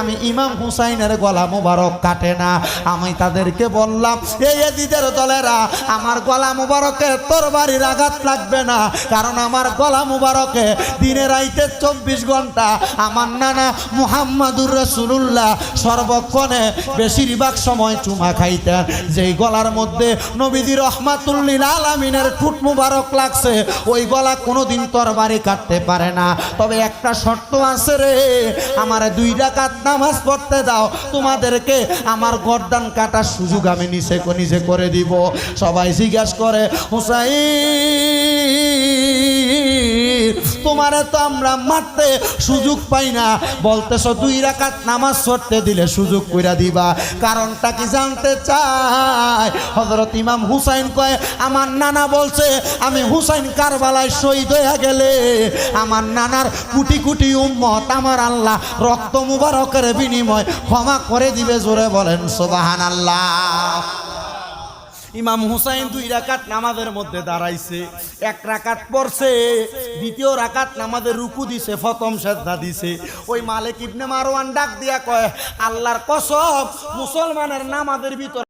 আমি ইমাম হুসাইনের গলা মুবারক কাটে না। আমি তাদেরকে বললাম, এই এজিদের দলেরা, আমার গলা মুবারকে তরবারির আঘাত লাগবে না, কারণ আমার গলা মুবারকে দিনে রাইতে 24 ঘন্টা আমার নানা মুহাম্মাদুর রাসূলুল্লাহ সর্বক্ষণে বেশিরভাগ সময় চুমা খাইতেন, যেই গলার মধ্যে নবীজি রাহমাতুল লিল আলামিনের ঠোঁট মুবারক লাগছে, ওই গলা কোনোদিন তরবারি কাটতে পারে না। তবে একটা শর্ত আছে রে, আমার 2 রাকাত নামাজ পড়তে দাও, তোমাদেরকে আমার গর্দান কাটার সুযোগ আমি নিচে করে দিব। সবাই জিজ্ঞাসা করে, হুসাইন, তোমারে তো আমরা মারতে সুযোগ পাই না, বলতেছো 2 রাকাত নামাজ পড়তে দিলে সুযোগ কইরা দিবা, কারণটা কি জানতে চাই? হযরত ইমাম হুসাইন কয়, আমার নানা বলছে আমি হুসাইন কারবালায় শহীদ হয়ে গেলে আমার নানার কোটি কোটি উম্মত আমার আল্লাহ রক্ত মুবারকের বিনিময় ক্ষমা করে দিবে। জোরে বলেন সুবহানাল্লাহ। ইমাম হুসাইন 2 রাকাত নামাজের মধ্যে দাঁড়াইছে, 1 রাকাত পড়ছে, 2য় রাকাত নামাজের রুকু দিছে, প্রথম সিজদা দিছে। ওই মালিক ইবনে মারওয়ান ডাক দিয়া কয়, আল্লাহর কসম, মুসলমানের নামাজের ভিতর